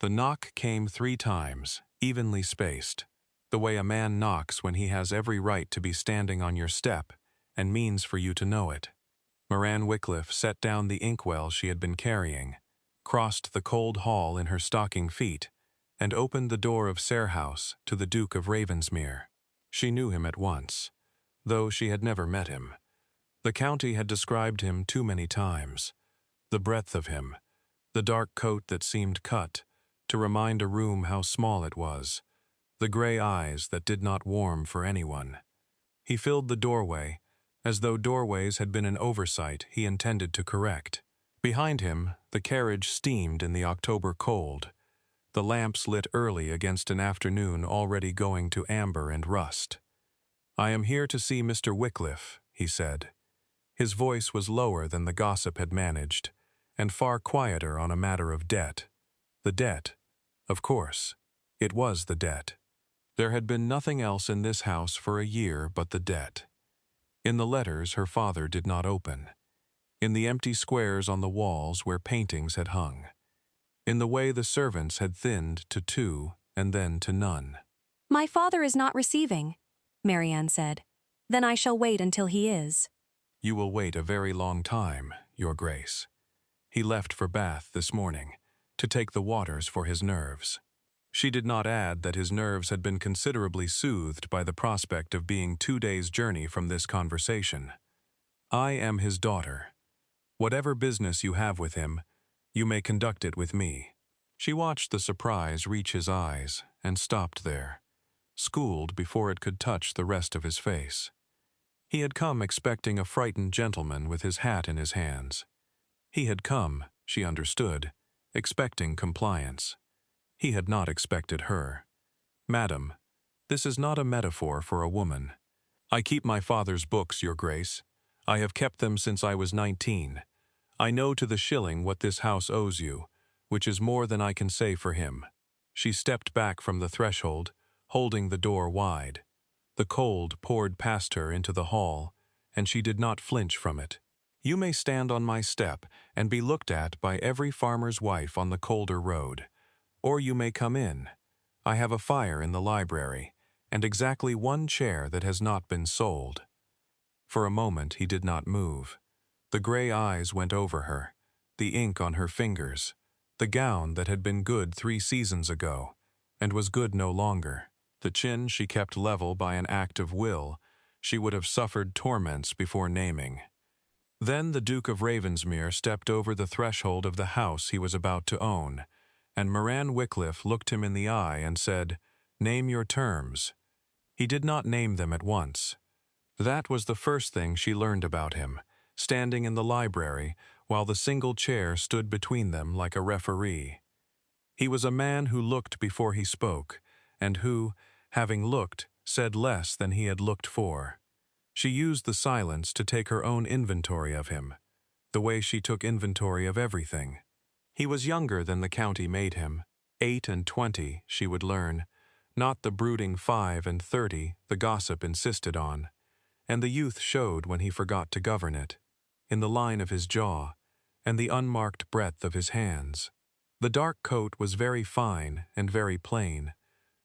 The knock came 3 times, evenly spaced, the way a man knocks when he has every right to be standing on your step and means for you to know it. Moran Wycliffe set down the inkwell she had been carrying, crossed the cold hall in her stocking feet, and opened the door of Sayre House to the Duke of Ravensmere. She knew him at once, though she had never met him. The county had described him too many times. The breadth of him, the dark coat that seemed cut, to remind a room how small it was, the gray eyes that did not warm for anyone. He filled the doorway, as though doorways had been an oversight he intended to correct. Behind him, the carriage steamed in the October cold, the lamps lit early against an afternoon already going to amber and rust. "I am here to see Mr. Wycliffe," he said. His voice was lower than the gossip had managed, and far quieter on a matter of debt. The debt. Of course, it was the debt. There had been nothing else in this house for a year but the debt. In the letters her father did not open. In the empty squares on the walls where paintings had hung. In the way the servants had thinned to 2 and then to none. "My father is not receiving," Marianne said. "Then I shall wait until he is." "You will wait a very long time, Your Grace. He left for Bath this morning, to take the waters for his nerves." She did not add that his nerves had been considerably soothed by the prospect of being 2 days' journey from this conversation. "I am his daughter. Whatever business you have with him, you may conduct it with me." She watched the surprise reach his eyes and stopped there, schooled before it could touch the rest of his face. He had come expecting a frightened gentleman with his hat in his hands. He had come, she understood, expecting compliance. He had not expected her. "Madam, this is not a metaphor for a woman. I keep my father's books, Your Grace. I have kept them since I was 19. I know to the shilling what this house owes you, which is more than I can say for him." She stepped back from the threshold, holding the door wide. The cold poured past her into the hall, and she did not flinch from it. "You may stand on my step and be looked at by every farmer's wife on the colder road. Or you may come in. I have a fire in the library, and exactly 1 chair that has not been sold." For a moment he did not move. The gray eyes went over her, the ink on her fingers, the gown that had been good 3 seasons ago, and was good no longer. The chin she kept level by an act of will, she would have suffered torments before naming. Then the Duke of Ravensmere stepped over the threshold of the house he was about to own, and Moran Wycliffe looked him in the eye and said, "Name your terms." He did not name them at once. That was the first thing she learned about him, standing in the library while the single chair stood between them like a referee. He was a man who looked before he spoke, and who, having looked, said less than he had looked for. She used the silence to take her own inventory of him, the way she took inventory of everything. He was younger than the county made him. 8 and 20, she would learn, not the brooding 5 and 30 the gossip insisted on. And the youth showed when he forgot to govern it, in the line of his jaw, and the unmarked breadth of his hands. The dark coat was very fine and very plain,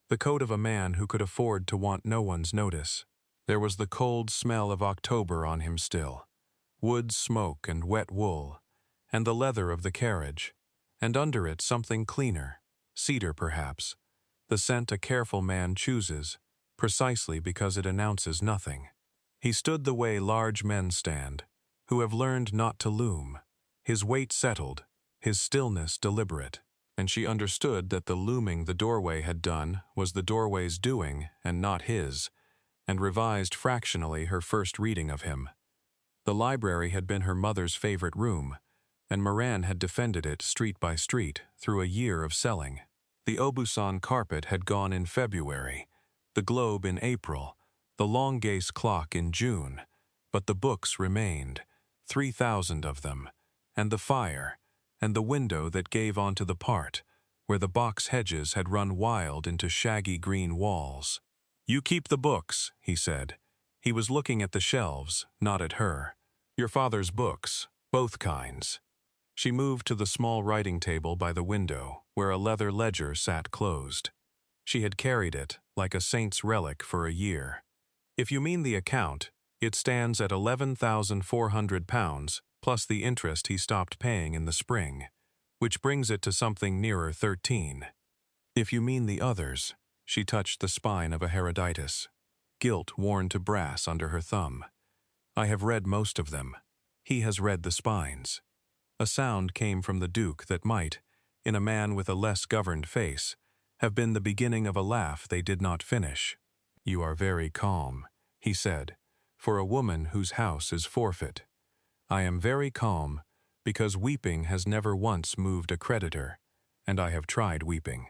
the coat of a man who could afford to want no one's notice. There was the cold smell of October on him still, wood smoke and wet wool, and the leather of the carriage, and under it something cleaner, cedar perhaps, the scent a careful man chooses, precisely because it announces nothing. He stood the way large men stand, who have learned not to loom, his weight settled, his stillness deliberate, and she understood that the looming the doorway had done was the doorway's doing and not his, and revised fractionally her first reading of him. The library had been her mother's favorite room, and Moran had defended it street by street through a year of selling. The Aubusson carpet had gone in February, the Globe in April, the Longue's clock in June, but the books remained, 3,000 of them, and the fire, and the window that gave onto the part, where the box hedges had run wild into shaggy green walls. "You keep the books," he said. He was looking at the shelves, not at her. "Your father's books, both kinds." She moved to the small writing table by the window, where a leather ledger sat closed. She had carried it, like a saint's relic, for a year. If you mean the account, it stands at £11,400, plus the interest he stopped paying in the spring, which brings it to something nearer 13. If you mean the others, she touched the spine of a Herodotus, gilt worn to brass under her thumb. I have read most of them. He has read the spines. A sound came from the Duke that might, in a man with a less governed face, have been the beginning of a laugh they did not finish. "You are very calm," he said, "for a woman whose house is forfeit." "I am very calm, because weeping has never once moved a creditor, and I have tried weeping."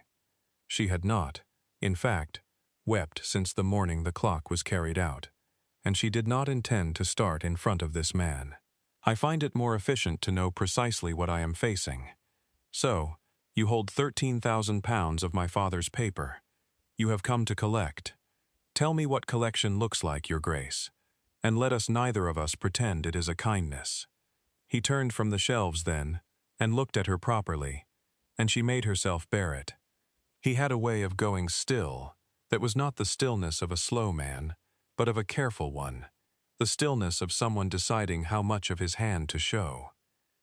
She had not, in fact, wept since the morning the clock was carried out, and she did not intend to start in front of this man. "I find it more efficient to know precisely what I am facing. So, you hold £13,000 of my father's paper. You have come to collect. Tell me what collection looks like, Your Grace, and let us neither of us pretend it is a kindness." He turned from the shelves then, and looked at her properly, and she made herself bear it. He had a way of going still that was not the stillness of a slow man, but of a careful one, the stillness of someone deciding how much of his hand to show.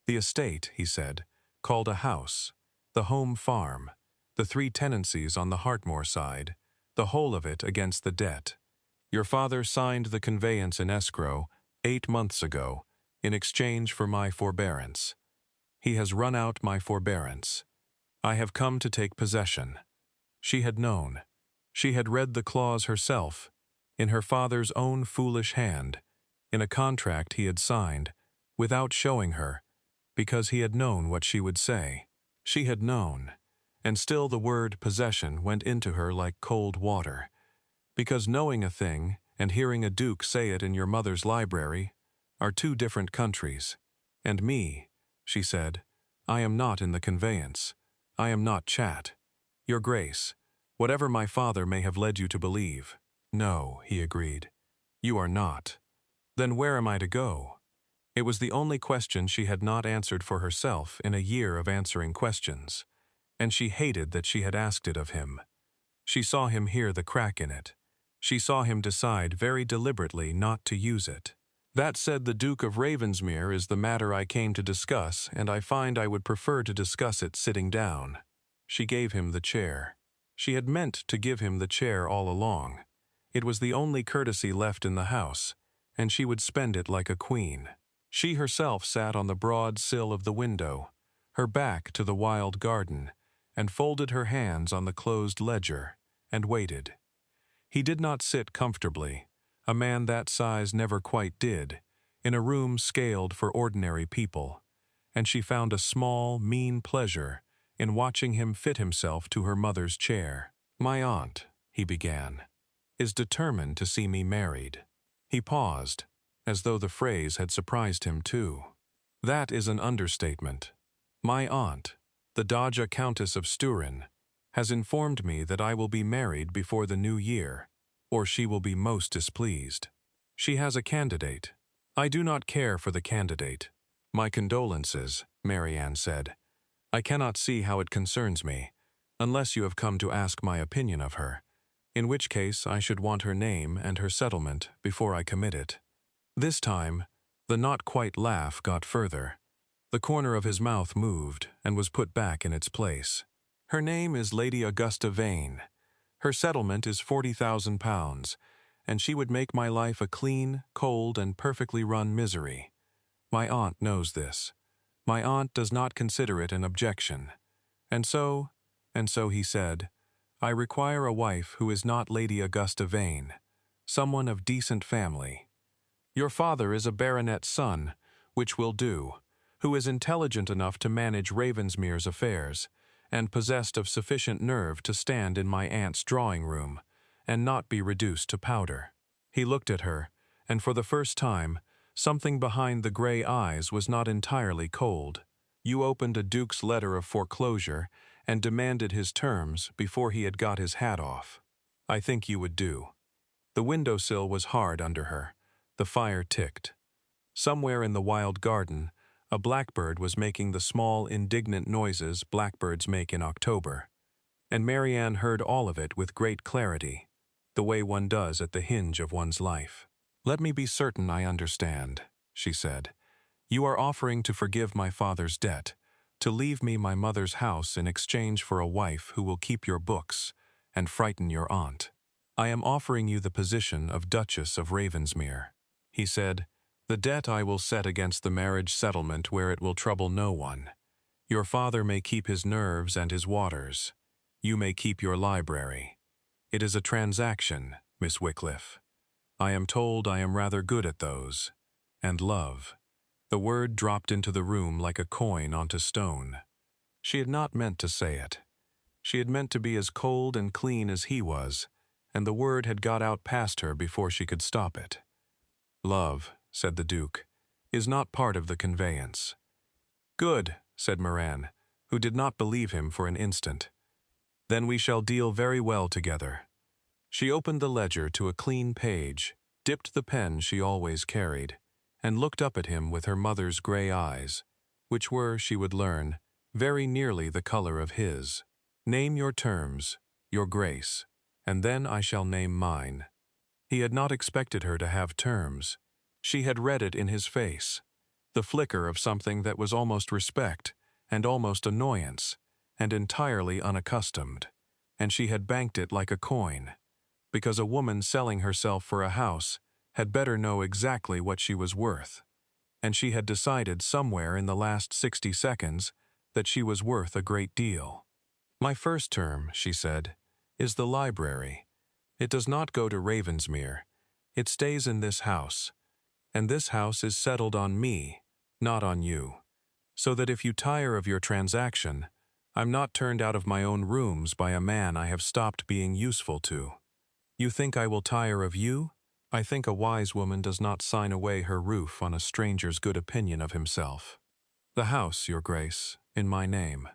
"The estate," he said, "called a house, the home farm, the 3 tenancies on the Hartmoor side, the whole of it against the debt. Your father signed the conveyance in escrow 8 months ago in exchange for my forbearance. He has run out my forbearance. I have come to take possession." She had known. She had read the clause herself, in her father's own foolish hand, in a contract he had signed, without showing her, because he had known what she would say. She had known, and still the word possession went into her like cold water, because knowing a thing and hearing a duke say it in your mother's library are 2 different countries. "And me," she said, "I am not in the conveyance. I am not Chat. Your Grace, whatever my father may have led you to believe." "No," he agreed. "You are not." "Then where am I to go?" It was the only question she had not answered for herself in a year of answering questions, and she hated that she had asked it of him. She saw him hear the crack in it. She saw him decide very deliberately not to use it. "That said, the Duke of Ravensmere is the matter I came to discuss, and I find I would prefer to discuss it sitting down." She gave him the chair. She had meant to give him the chair all along. It was the only courtesy left in the house, and she would spend it like a queen. She herself sat on the broad sill of the window, her back to the wild garden, and folded her hands on the closed ledger, and waited. He did not sit comfortably. A man that size never quite did, in a room scaled for ordinary people, and she found a small, mean pleasure in watching him fit himself to her mother's chair. "My aunt," he began, "is determined to see me married." He paused, as though the phrase had surprised him too. "That is an understatement. My aunt, the Doja Countess of Sturin, has informed me that I will be married before the new year, or she will be most displeased. She has a candidate. I do not care for the candidate." "My condolences," Marianne said. "I cannot see how it concerns me, unless you have come to ask my opinion of her, in which case I should want her name and her settlement before I commit it." This time, the not-quite laugh got further. The corner of his mouth moved and was put back in its place. "Her name is Lady Augusta Vane. Her settlement is £40,000, and she would make my life a clean, cold, and perfectly run misery. My aunt knows this. My aunt does not consider it an objection. And so, he said, I require a wife who is not Lady Augusta Vane, someone of decent family. Your father is a baronet's son, which will do, who is intelligent enough to manage Ravensmere's affairs, and possessed of sufficient nerve to stand in my aunt's drawing-room, and not be reduced to powder." He looked at her, and for the first time, something behind the gray eyes was not entirely cold. "You opened a duke's letter of foreclosure and demanded his terms before he had got his hat off. I think you would do." The windowsill was hard under her. The fire ticked. Somewhere in the wild garden, A blackbird was making the small, indignant noises blackbirds make in October, and Marianne heard all of it with great clarity, the way one does at the hinge of one's life. "Let me be certain I understand," she said. "You are offering to forgive my father's debt, to leave me my mother's house in exchange for a wife who will keep your books and frighten your aunt. I am offering you the position of Duchess of Ravensmere." He said, "The debt I will set against the marriage settlement where it will trouble no one. Your father may keep his nerves and his waters. You may keep your library. It is a transaction, Miss Wycliffe. I am told I am rather good at those. And love." The word dropped into the room like a coin onto stone. She had not meant to say it. She had meant to be as cold and clean as he was, and the word had got out past her before she could stop it. "Love," said the Duke, "is not part of the conveyance." "Good," said Moran, who did not believe him for an instant. "Then we shall deal very well together." She opened the ledger to a clean page, dipped the pen she always carried, and looked up at him with her mother's gray eyes, which were, she would learn, very nearly the color of his. "Name your terms, your grace, and then I shall name mine." He had not expected her to have terms. She had read it in his face, the flicker of something that was almost respect and almost annoyance, and entirely unaccustomed, and she had banked it like a coin, because a woman selling herself for a house had better know exactly what she was worth, and she had decided somewhere in the last 60 seconds that she was worth a great deal. "My first term," she said, "is the library. It does not go to Ravensmere. It stays in this house, and this house is settled on me, not on you, so that if you tire of your transaction, I'm not turned out of my own rooms by a man I have stopped being useful to. You think I will tire of you? I think a wise woman does not sign away her roof on a stranger's good opinion of himself. The house, your grace, in my name.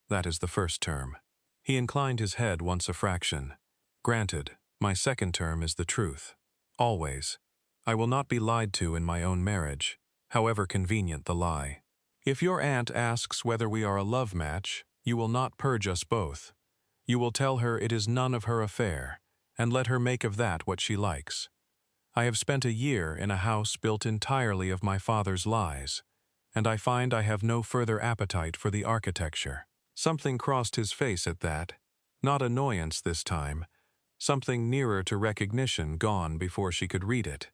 That is the first term." He inclined his head once a fraction. "Granted, my second term is the truth. Always. I will not be lied to in my own marriage, however convenient the lie. If your aunt asks whether we are a love match, you will not purge us both. You will tell her it is none of her affair, and let her make of that what she likes. I have spent a year in a house built entirely of my father's lies, and I find I have no further appetite for the architecture." Something crossed his face at that, not annoyance this time, something nearer to recognition gone before she could read it.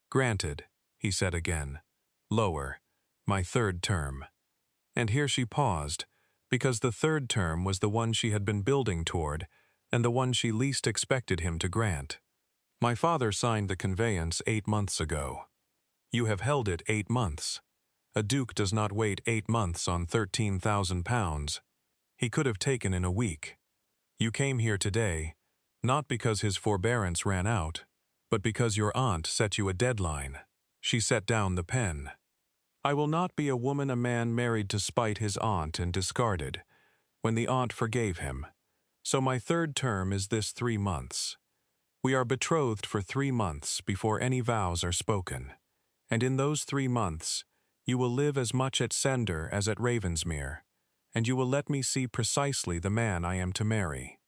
"Granted," he said again, lower, "my third term." And here she paused, because the third term was the one she had been building toward, and the one she least expected him to grant. "My father signed the conveyance 8 months ago. You have held it 8 months. A duke does not wait 8 months on £13,000. He could have taken in a week. You came here today, not because his forbearance ran out, but because your aunt set you a deadline." She set down the pen. "I will not be a woman a man married to spite his aunt and discarded, when the aunt forgave him. So my third term is this 3 months. We are betrothed for 3 months before any vows are spoken, and in those 3 months you will live as much at Sender as at Ravensmere, and you will let me see precisely the man I am to marry.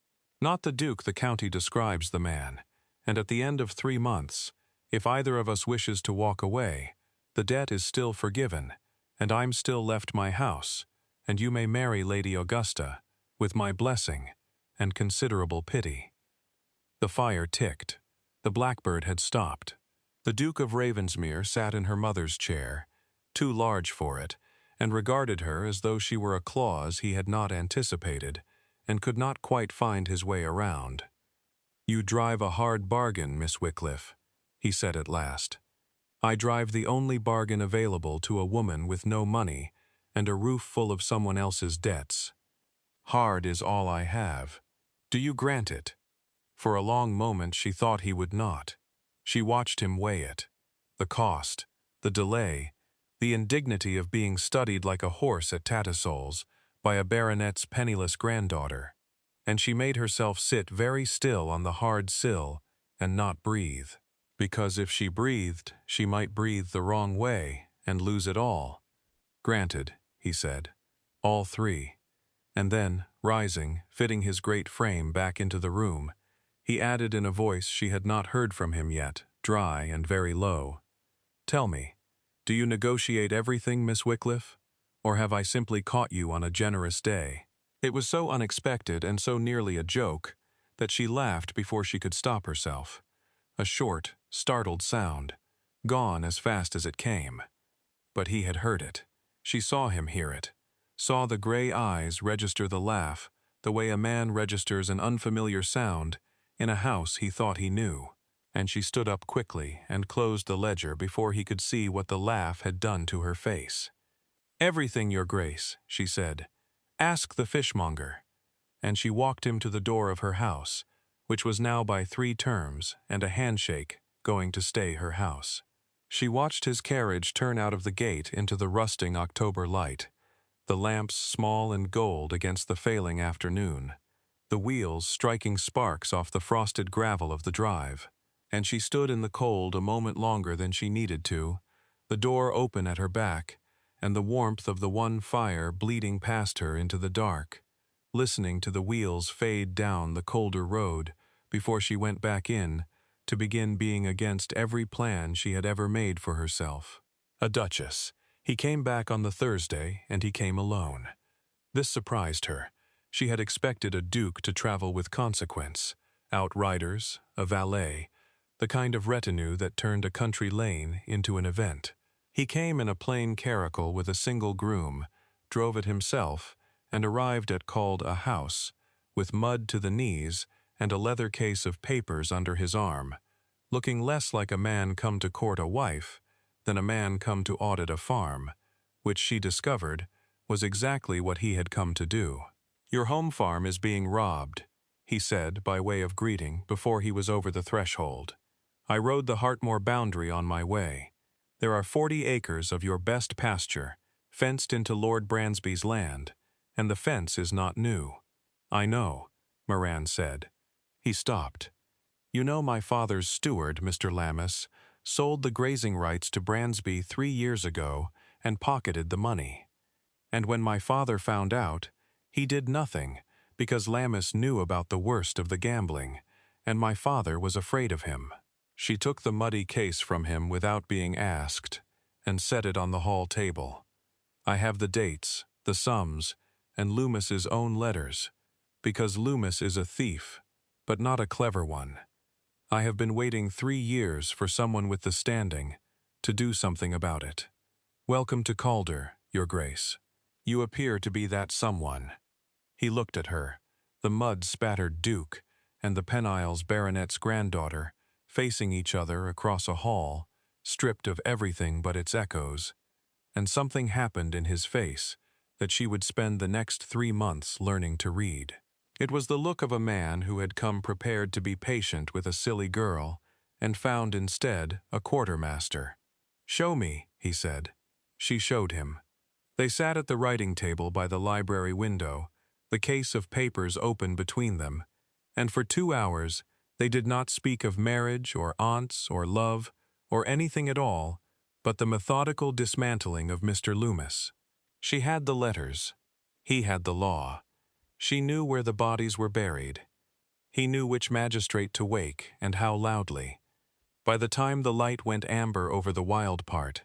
Not the Duke, the county describes the man, and at the end of 3 months, if either of us wishes to walk away, the debt is still forgiven, and I'm still left my house, and you may marry Lady Augusta, with my blessing and considerable pity." The fire ticked. The blackbird had stopped. The Duke of Ravensmere sat in her mother's chair, too large for it, and regarded her as though she were a clause he had not anticipated and could not quite find his way around. "You drive a hard bargain, Miss Wycliffe," he said at last. "I drive the only bargain available to a woman with no money and a roof full of someone else's debts. Hard is all I have. Do you grant it?" For a long moment she thought he would not. She watched him weigh it. The cost, the delay, the indignity of being studied like a horse at Tattersall's by a baronet's penniless granddaughter, and she made herself sit very still on the hard sill and not breathe, because if she breathed, she might breathe the wrong way and lose it all. Granted, he said. All three. And then, rising, fitting his great frame back into the room, he added in a voice she had not heard from him yet, dry and very low. Tell me, do you negotiate everything, Miss Wycliffe? Or have I simply caught you on a generous day? It was so unexpected and so nearly a joke that she laughed before she could stop herself. A short, startled sound, gone as fast as it came. But he had heard it. She saw him hear it, saw the gray eyes register the laugh the way a man registers an unfamiliar sound in a house he thought he knew, and she stood up quickly and closed the ledger before he could see what the laugh had done to her face. Everything, Your Grace, she said. Ask the fishmonger. And she walked him to the door of her house, which was now by 3 terms and a handshake going to stay her house. She watched his carriage turn out of the gate into the rusting October light, the lamps small and gold against the failing afternoon, the wheels striking sparks off the frosted gravel of the drive. And she stood in the cold a moment longer than she needed to, the door open at her back, and the warmth of the one fire bleeding past her into the dark, listening to the wheels fade down the colder road before she went back in to begin being against every plan she had ever made for herself. A duchess. He came back on the Thursday, and he came alone. This surprised her. She had expected a duke to travel with consequence, outriders, a valet, the kind of retinue that turned a country lane into an event. He came in a plain caracal with a single groom, drove it himself, and arrived at called a house, with mud to the knees and a leather case of papers under his arm, looking less like a man come to court a wife than a man come to audit a farm, which she discovered was exactly what he had come to do. Your home farm is being robbed, he said by way of greeting before he was over the threshold. I rode the Hartmoor boundary on my way. There are 40 acres of your best pasture, fenced into Lord Bransby's land, and the fence is not new. I know, Moran said. He stopped. You know my father's steward, Mr. Lammas, sold the grazing rights to Bransby 3 years ago and pocketed the money. And when my father found out, he did nothing, because Lammas knew about the worst of the gambling, and my father was afraid of him. She took the muddy case from him without being asked, and set it on the hall table. I have the dates, the sums, and Loomis's own letters, because Loomis is a thief, but not a clever one. I have been waiting 3 years for someone with the standing to do something about it. Welcome to Calder, Your Grace. You appear to be that someone. He looked at her, the mud-spattered duke and the Penisles baronet's granddaughter, facing each other across a hall, stripped of everything but its echoes, and something happened in his face that she would spend the next 3 months learning to read. It was the look of a man who had come prepared to be patient with a silly girl and found instead a quartermaster. Show me, he said. She showed him. They sat at the writing table by the library window, the case of papers open between them, and for 2 hours they did not speak of marriage or aunts or love or anything at all but the methodical dismantling of Mr. Loomis. She had the letters. He had the law. She knew where the bodies were buried. He knew which magistrate to wake and how loudly. By the time the light went amber over the wild part,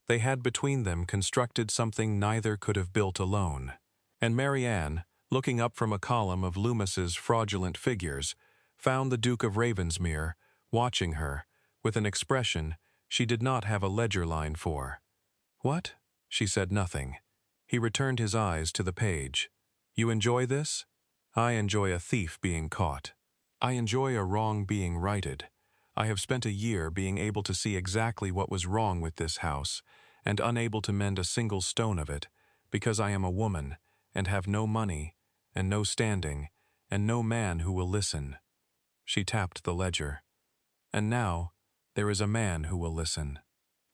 they had between them constructed something neither could have built alone. And Marianne, looking up from a column of Loomis's fraudulent figures, found the Duke of Ravensmere watching her with an expression she did not have a ledger line for. What? She said nothing. He returned his eyes to the page. You enjoy this? I enjoy a thief being caught. I enjoy a wrong being righted. I have spent a year being able to see exactly what was wrong with this house, and unable to mend a single stone of it, because I am a woman, and have no money, and no standing, and no man who will listen. She tapped the ledger. And now, there is a man who will listen.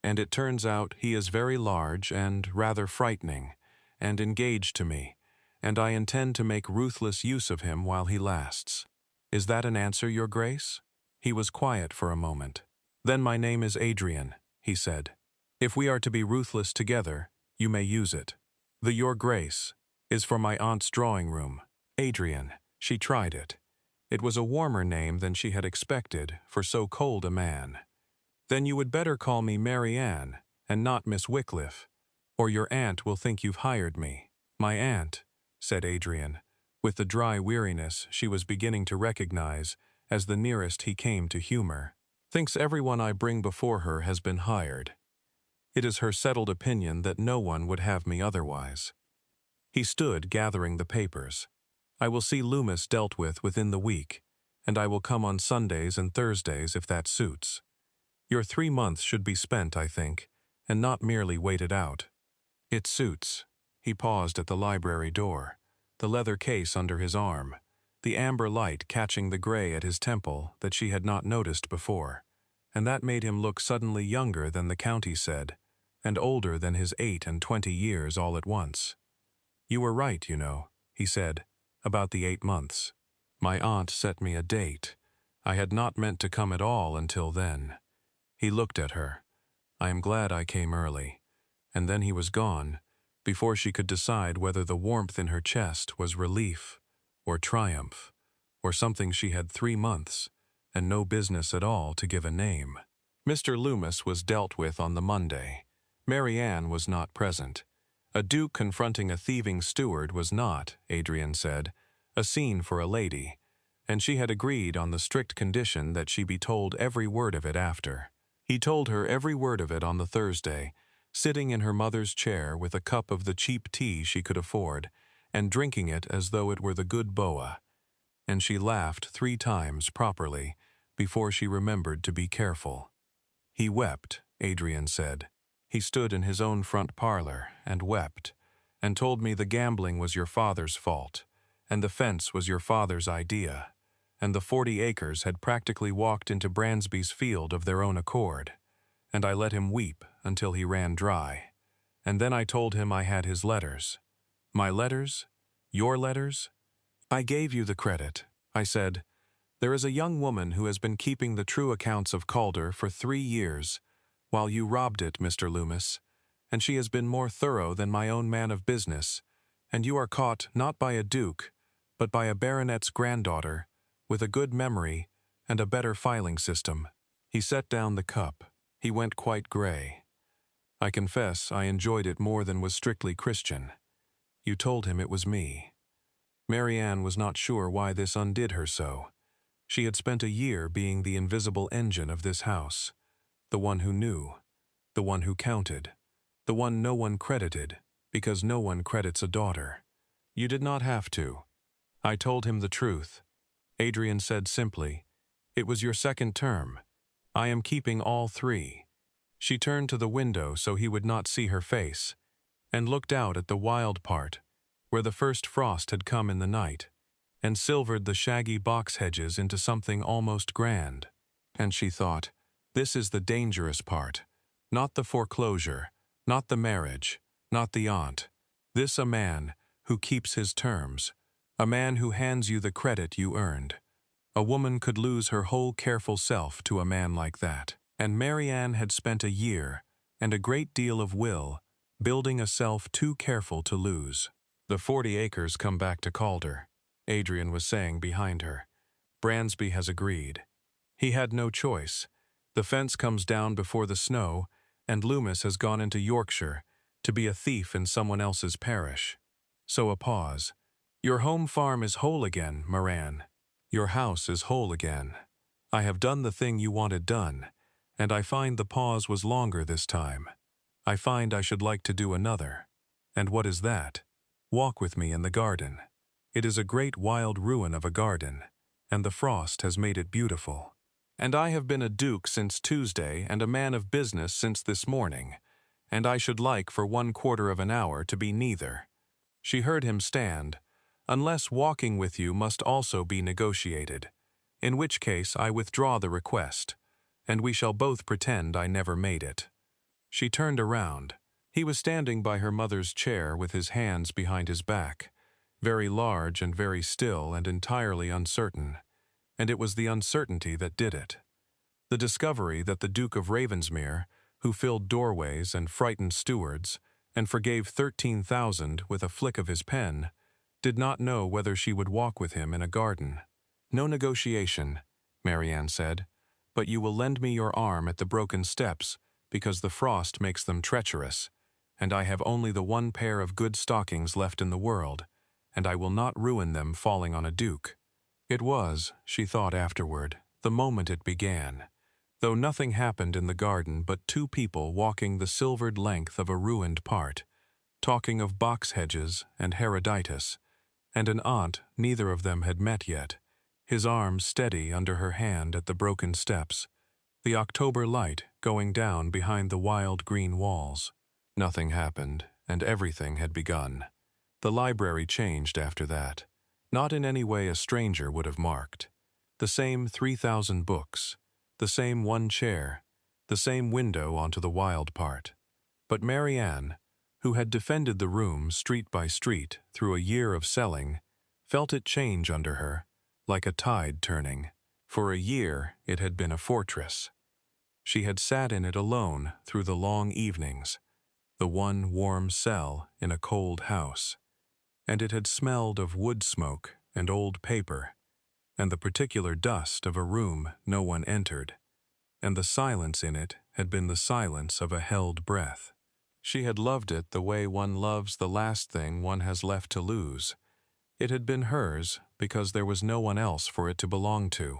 And it turns out he is very large and rather frightening, and engaged to me, and I intend to make ruthless use of him while he lasts. Is that an answer, Your Grace? He was quiet for a moment. Then my name is Adrian, he said. If we are to be ruthless together, You may use it. The Your Grace is for my aunt's drawing room. Adrian, she tried it. It was a warmer name than she had expected for so cold a man. Then you would better call me Mary Ann, and not Miss Wycliffe, or your aunt will think you've hired me. My aunt, said Adrian, with the dry weariness she was beginning to recognize as the nearest he came to humor, thinks everyone I bring before her has been hired. It is her settled opinion that no one would have me otherwise. He stood gathering the papers. I will see Loomis dealt with within the week, and I will come on Sundays and Thursdays if that suits. Your 3 months should be spent, I think, and not merely waited out. It suits. He paused at the library door, the leather case under his arm, the amber light catching the gray at his temple that she had not noticed before, and that made him look suddenly younger than the county said, and older than his 28 years all at once. You were right, you know, he said, about the 8 months. My aunt set me a date. I had not meant to come at all until then. He looked at her. I am glad I came early. And then he was gone, before she could decide whether the warmth in her chest was relief, or triumph, or something she had 3 months, and no business at all to give a name. Mr. Loomis was dealt with on the Monday. Mary Ann was not present. A duke confronting a thieving steward was not, Adrian said, a scene for a lady, and she had agreed on the strict condition that she be told every word of it after. He told her every word of it on the Thursday, sitting in her mother's chair with a cup of the cheap tea she could afford, and drinking it as though it were the good boa. And she laughed 3 times properly before she remembered to be careful. He wept, Adrian said. He stood in his own front parlor and wept, and told me the gambling was your father's fault, and the fence was your father's idea, and the 40 acres had practically walked into Bransby's field of their own accord, and I let him weep until he ran dry. And then I told him I had his letters. My letters? Your letters? I gave you the credit. I said, there is a young woman who has been keeping the true accounts of Calder for 3 years, while you robbed it, Mr. Loomis, and she has been more thorough than my own man of business, and you are caught not by a duke, but by a baronet's granddaughter, with a good memory and a better filing system. He set down the cup. He went quite gray. I confess I enjoyed it more than was strictly Christian. You told him it was me. Mary Ann was not sure why this undid her so. She had spent a year being the invisible engine of this house, the one who knew, the one who counted, the one no one credited, because no one credits a daughter. You did not have to. I told him the truth. Adrian said simply, it was your 2nd term. I am keeping all 3. She turned to the window so he would not see her face, and looked out at the wild part, where the first frost had come in the night, and silvered the shaggy box hedges into something almost grand. And she thought, this is the dangerous part, not the foreclosure, not the marriage, not the aunt. This a man who keeps his terms, a man who hands you the credit you earned. A woman could lose her whole careful self to a man like that. And Mary Ann had spent a year, and a great deal of will, building a self too careful to lose. The 40 acres come back to Calder, Adrian was saying behind her. Bransby has agreed. He had no choice. The fence comes down before the snow, and Loomis has gone into Yorkshire to be a thief in someone else's parish. So a pause. Your home farm is whole again, Moran. Your house is whole again. I have done the thing you wanted done, and I find the pause was longer this time. I find I should like to do another. And what is that? Walk with me in the garden. It is a great wild ruin of a garden, and the frost has made it beautiful. And I have been a duke since Tuesday and a man of business since this morning, and I should like for 1/4 of an hour to be neither. She heard him stand, unless walking with you must also be negotiated, in which case I withdraw the request, and we shall both pretend I never made it. She turned around. He was standing by her mother's chair with his hands behind his back, very large and very still and entirely uncertain, and it was the uncertainty that did it. The discovery that the Duke of Ravensmere, who filled doorways and frightened stewards, and forgave 13,000 with a flick of his pen, did not know whether she would walk with him in a garden. "No negotiation," Marianne said, "but you will lend me your arm at the broken steps, because the frost makes them treacherous, and I have only the one pair of good stockings left in the world, and I will not ruin them falling on a duke." It was, she thought afterward, the moment it began, though nothing happened in the garden but two people walking the silvered length of a ruined part, talking of box hedges and Herodotus, and an aunt neither of them had met yet, his arm steady under her hand at the broken steps, the October light going down behind the wild green walls. Nothing happened, and everything had begun. The library changed after that, not in any way a stranger would have marked. The same 3,000 books, the same one chair, the same window onto the wild part. But Marianne, who had defended the room street by street through a year of selling, felt it change under her, like a tide turning. For a year it had been a fortress. She had sat in it alone through the long evenings, the one warm cell in a cold house, and it had smelled of wood smoke and old paper, and the particular dust of a room no one entered, and the silence in it had been the silence of a held breath. She had loved it the way one loves the last thing one has left to lose. It had been hers because there was no one else for it to belong to.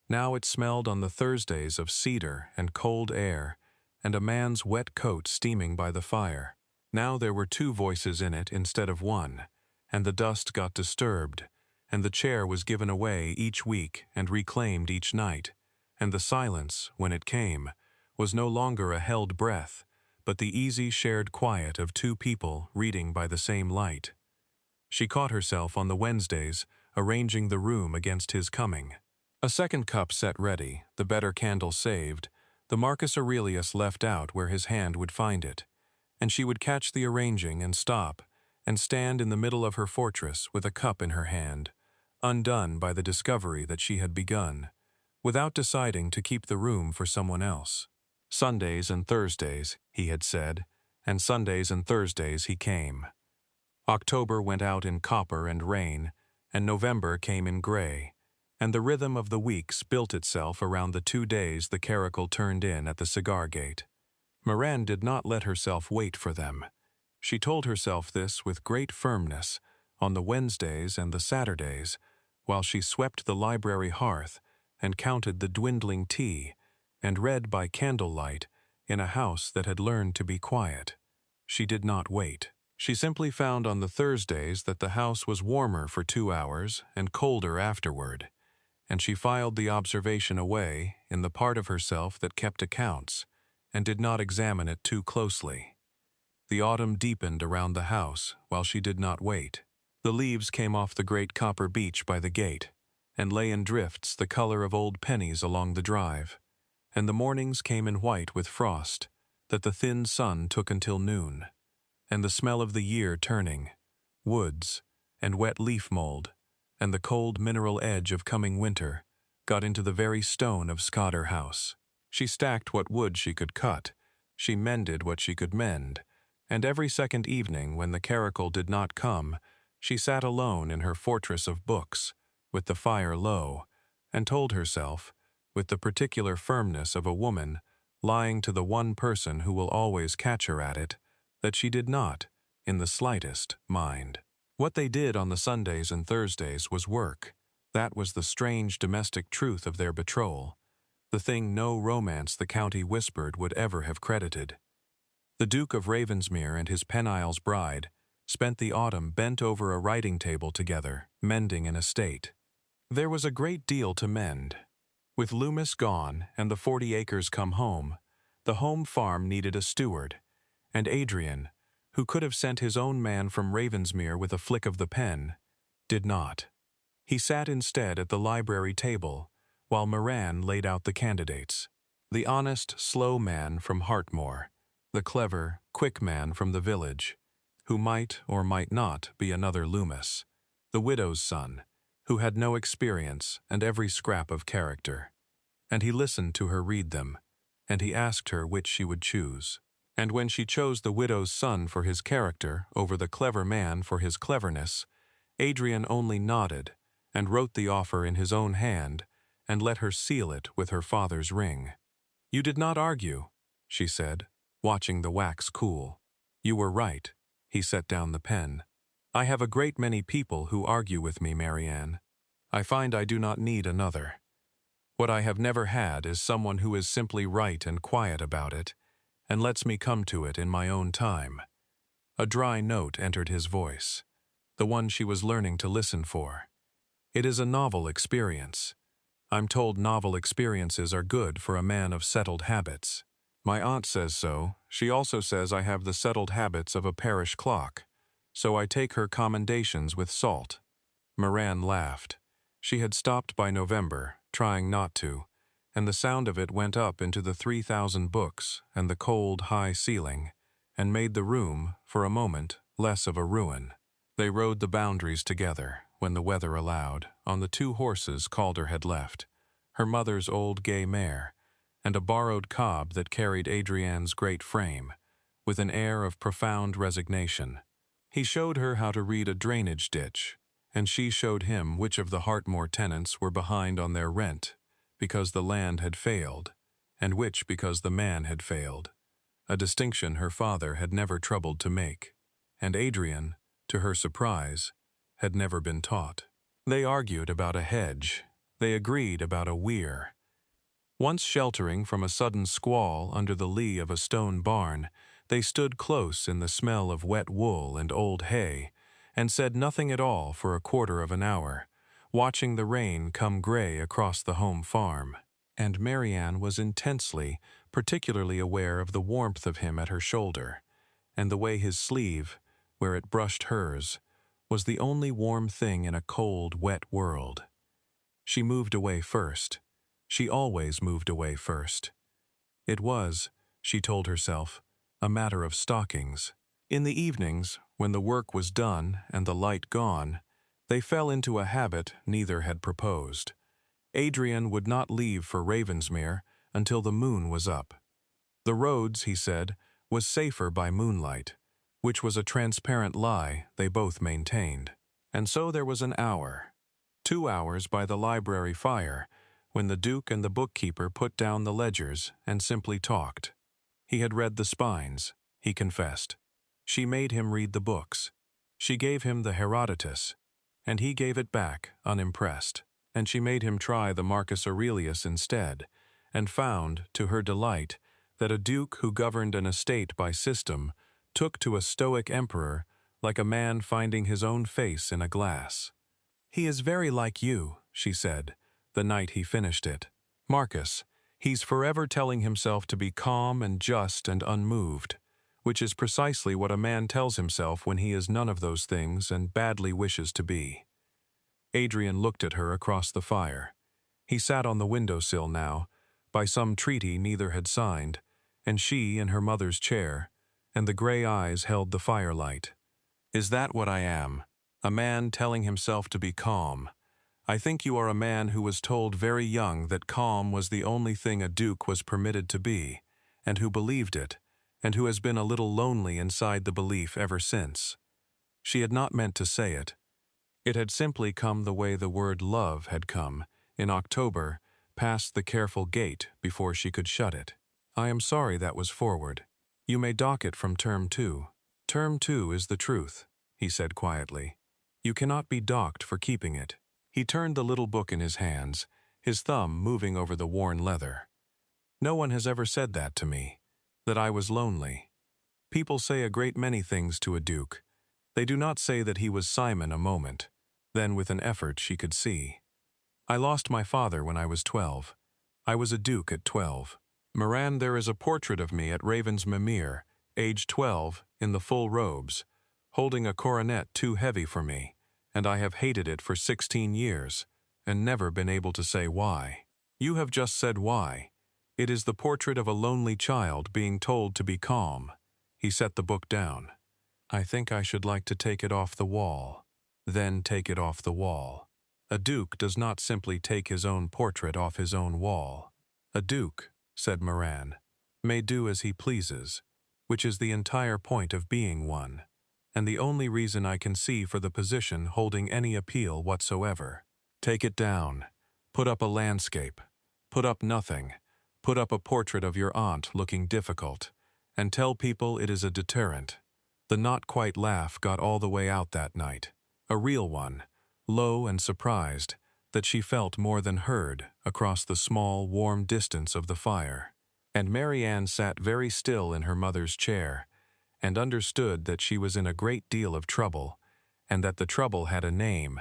Now it smelled on the Thursdays of cedar and cold air, and a man's wet coat steaming by the fire. Now there were two voices in it instead of one, and the dust got disturbed, and the chair was given away each week and reclaimed each night, and the silence, when it came, was no longer a held breath, but the easy shared quiet of two people reading by the same light. She caught herself on the Wednesdays arranging the room against his coming. A second cup set ready, the better candle saved, the Marcus Aurelius left out where his hand would find it, and she would catch the arranging and stop, and stand in the middle of her fortress with a cup in her hand, undone by the discovery that she had begun, without deciding to keep the room for someone else. Sundays and Thursdays, he had said, and Sundays and Thursdays he came. October went out in copper and rain, and November came in gray, and the rhythm of the weeks built itself around the 2 days the caracal turned in at the cigar gate. Moran did not let herself wait for them. She told herself this with great firmness on the Wednesdays and the Saturdays, while she swept the library hearth and counted the dwindling tea and read by candlelight in a house that had learned to be quiet. She did not wait. She simply found on the Thursdays that the house was warmer for 2 hours and colder afterward, and she filed the observation away in the part of herself that kept accounts and did not examine it too closely. The autumn deepened around the house while she did not wait. The leaves came off the great copper beech by the gate and lay in drifts the color of old pennies along the drive, and the mornings came in white with frost that the thin sun took until noon, and the smell of the year turning, woods, and wet leaf mold, and the cold mineral edge of coming winter got into the very stone of Scudder House. She stacked what wood she could cut, she mended what she could mend, and every second evening when the caracal did not come, she sat alone in her fortress of books, with the fire low, and told herself, with the particular firmness of a woman lying to the one person who will always catch her at it, that she did not, in the slightest, mind. What they did on the Sundays and Thursdays was work. That was the strange domestic truth of their betrothal, the thing no romance the county whispered would ever have credited. The Duke of Ravensmere and his Penile's bride spent the autumn bent over a writing table together, mending an estate. There was a great deal to mend. With Loomis gone and the 40 acres come home, the home farm needed a steward, and Adrian, who could have sent his own man from Ravensmere with a flick of the pen, did not. He sat instead at the library table, while Moran laid out the candidates. The honest, slow man from Hartmore, the clever, quick man from the village, who might or might not be another Loomis, the widow's son, who had no experience and every scrap of character. And he listened to her read them, and he asked her which she would choose. And when she chose the widow's son for his character over the clever man for his cleverness, Adrian only nodded and wrote the offer in his own hand and let her seal it with her father's ring. "You did not argue," she said, watching the wax cool. "You were right." He set down the pen. "I have a great many people who argue with me, Marianne. I find I do not need another. What I have never had is someone who is simply right and quiet about it, and lets me come to it in my own time." A dry note entered his voice, the one she was learning to listen for. "It is a novel experience. I'm told novel experiences are good for a man of settled habits. My aunt says so. She also says I have the settled habits of a parish clock, so I take her commendations with salt." Moran laughed. She had stopped by November, trying not to, and the sound of it went up into the 3,000 books and the cold, high ceiling, and made the room, for a moment, less of a ruin. They rode the boundaries together, when the weather allowed, on the 2 horses Calder had left, her mother's old gay mare, and a borrowed cob that carried Adrian's great frame, with an air of profound resignation. He showed her how to read a drainage ditch, and she showed him which of the Hartmore tenants were behind on their rent, because the land had failed, and which because the man had failed, a distinction her father had never troubled to make, and Adrian, to her surprise, had never been taught. They argued about a hedge. They agreed about a weir. Once sheltering from a sudden squall under the lee of a stone barn, they stood close in the smell of wet wool and old hay, and said nothing at all for a quarter of an hour, watching the rain come gray across the home farm. And Marianne was intensely, particularly aware of the warmth of him at her shoulder, and the way his sleeve, where it brushed hers, was the only warm thing in a cold, wet world. She moved away first. She always moved away first. It was, she told herself, a matter of stockings. In the evenings, when the work was done and the light gone, they fell into a habit neither had proposed. Adrian would not leave for Ravensmere until the moon was up. The roads, he said, was safer by moonlight, which was a transparent lie they both maintained. And so there was an hour, 2 hours by the library fire, when the Duke and the bookkeeper put down the ledgers and simply talked. He had read the spines, he confessed. She made him read the books. She gave him the Herodotus, and he gave it back, unimpressed. And she made him try the Marcus Aurelius instead, and found, to her delight, that a duke who governed an estate by system took to a stoic emperor like a man finding his own face in a glass. "He is very like you," she said, the night he finished it. "Marcus, he's forever telling himself to be calm and just and unmoved, which is precisely what a man tells himself when he is none of those things and badly wishes to be." Adrian looked at her across the fire. He sat on the windowsill now, by some treaty neither had signed, and she in her mother's chair, and the gray eyes held the firelight. "Is that what I am? A man telling himself to be calm? I think you are a man who was told very young that calm was the only thing a duke was permitted to be, and who believed it, and who has been a little lonely inside the belief ever since." She had not meant to say it. It had simply come the way the word love had come, in October, past the careful gate before she could shut it. "I am sorry that was forward. You may dock it from term 2. Term 2 is the truth," he said quietly. "You cannot be docked for keeping it." He turned the little book in his hands, his thumb moving over the worn leather. "No one has ever said that to me, that I was lonely. People say a great many things to a duke. They do not say that he was Simon a moment." Then with an effort she could see. "I lost my father when I was 12. I was a duke at 12. Moran, there is a portrait of me at Ravensmere, age 12, in the full robes, holding a coronet too heavy for me, and I have hated it for 16 years, and never been able to say why. You have just said why. It is the portrait of a lonely child being told to be calm." He set the book down. "I think I should like to take it off the wall." Then take it off the wall. A duke does not simply take his own portrait off his own wall. A duke, said Moran, may do as he pleases, which is the entire point of being one, and the only reason I can see for the position holding any appeal whatsoever. Take it down. Put up a landscape. Put up nothing. Put up a portrait of your aunt looking difficult, and tell people it is a deterrent. The not-quite laugh got all the way out that night. A real one, low and surprised, that she felt more than heard across the small, warm distance of the fire. And Mary Ann sat very still in her mother's chair, and understood that she was in a great deal of trouble, and that the trouble had a name,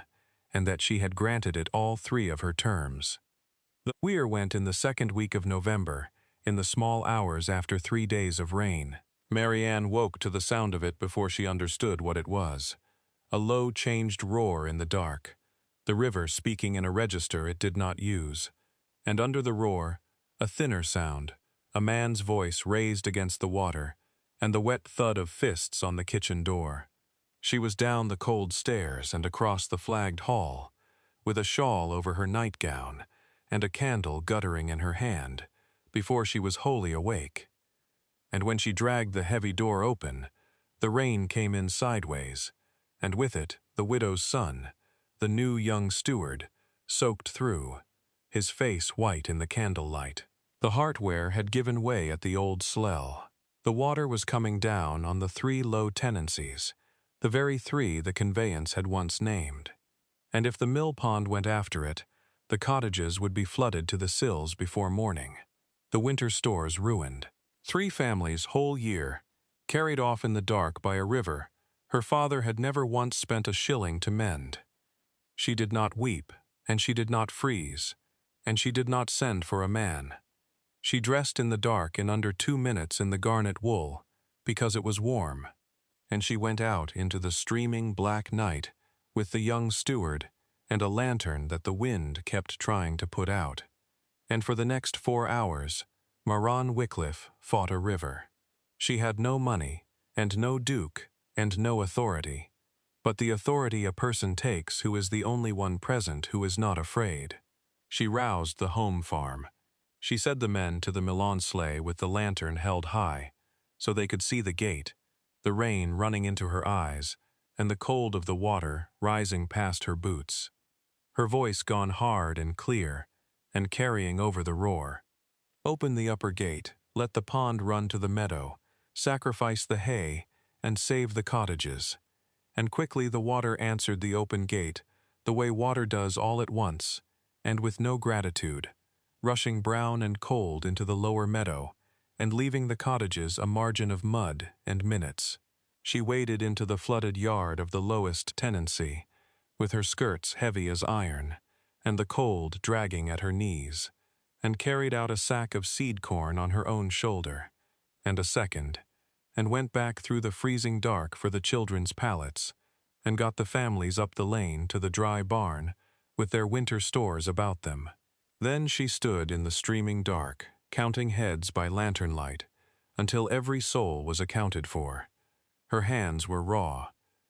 and that she had granted it all 3 of her terms. The weir went in the 2nd week of November, in the small hours after 3 days of rain. Mary Ann woke to the sound of it before she understood what it was. A low changed roar in the dark, the river speaking in a register it did not use, and under the roar, a thinner sound, a man's voice raised against the water, and the wet thud of fists on the kitchen door. She was down the cold stairs and across the flagged hall, with a shawl over her nightgown and a candle guttering in her hand, before she was wholly awake. And when she dragged the heavy door open, the rain came in sideways, and with it the widow's son, the new young steward, soaked through, his face white in the candlelight. The heartware had given way at the old slell. The water was coming down on the 3 low tenancies, the very 3 the conveyance had once named. And if the mill pond went after it, the cottages would be flooded to the sills before morning. The winter stores ruined. 3 families whole year, carried off in the dark by a river her father had never once spent a shilling to mend. She did not weep, and she did not freeze, and she did not send for a man. She dressed in the dark in under 2 minutes in the garnet wool, because it was warm, and she went out into the streaming black night with the young steward and a lantern that the wind kept trying to put out. And for the next 4 hours, Maran Wycliffe fought a river. She had no money, and no duke, and no authority, but the authority a person takes who is the only one present who is not afraid. She roused the home farm. She said the men to the Milan sleigh with the lantern held high, so they could see the gate, the rain running into her eyes, and the cold of the water rising past her boots. Her voice gone hard and clear, and carrying over the roar. Open the upper gate, let the pond run to the meadow, sacrifice the hay, and save the cottages. And quickly the water answered the open gate, the way water does all at once, and with no gratitude, rushing brown and cold into the lower meadow, and leaving the cottages a margin of mud and minutes. She waded into the flooded yard of the lowest tenancy, with her skirts heavy as iron, and the cold dragging at her knees, and carried out a sack of seed corn on her own shoulder, and a second, and went back through the freezing dark for the children's pallets, and got the families up the lane to the dry barn, with their winter stores about them. Then she stood in the streaming dark, counting heads by lantern light, until every soul was accounted for. Her hands were raw.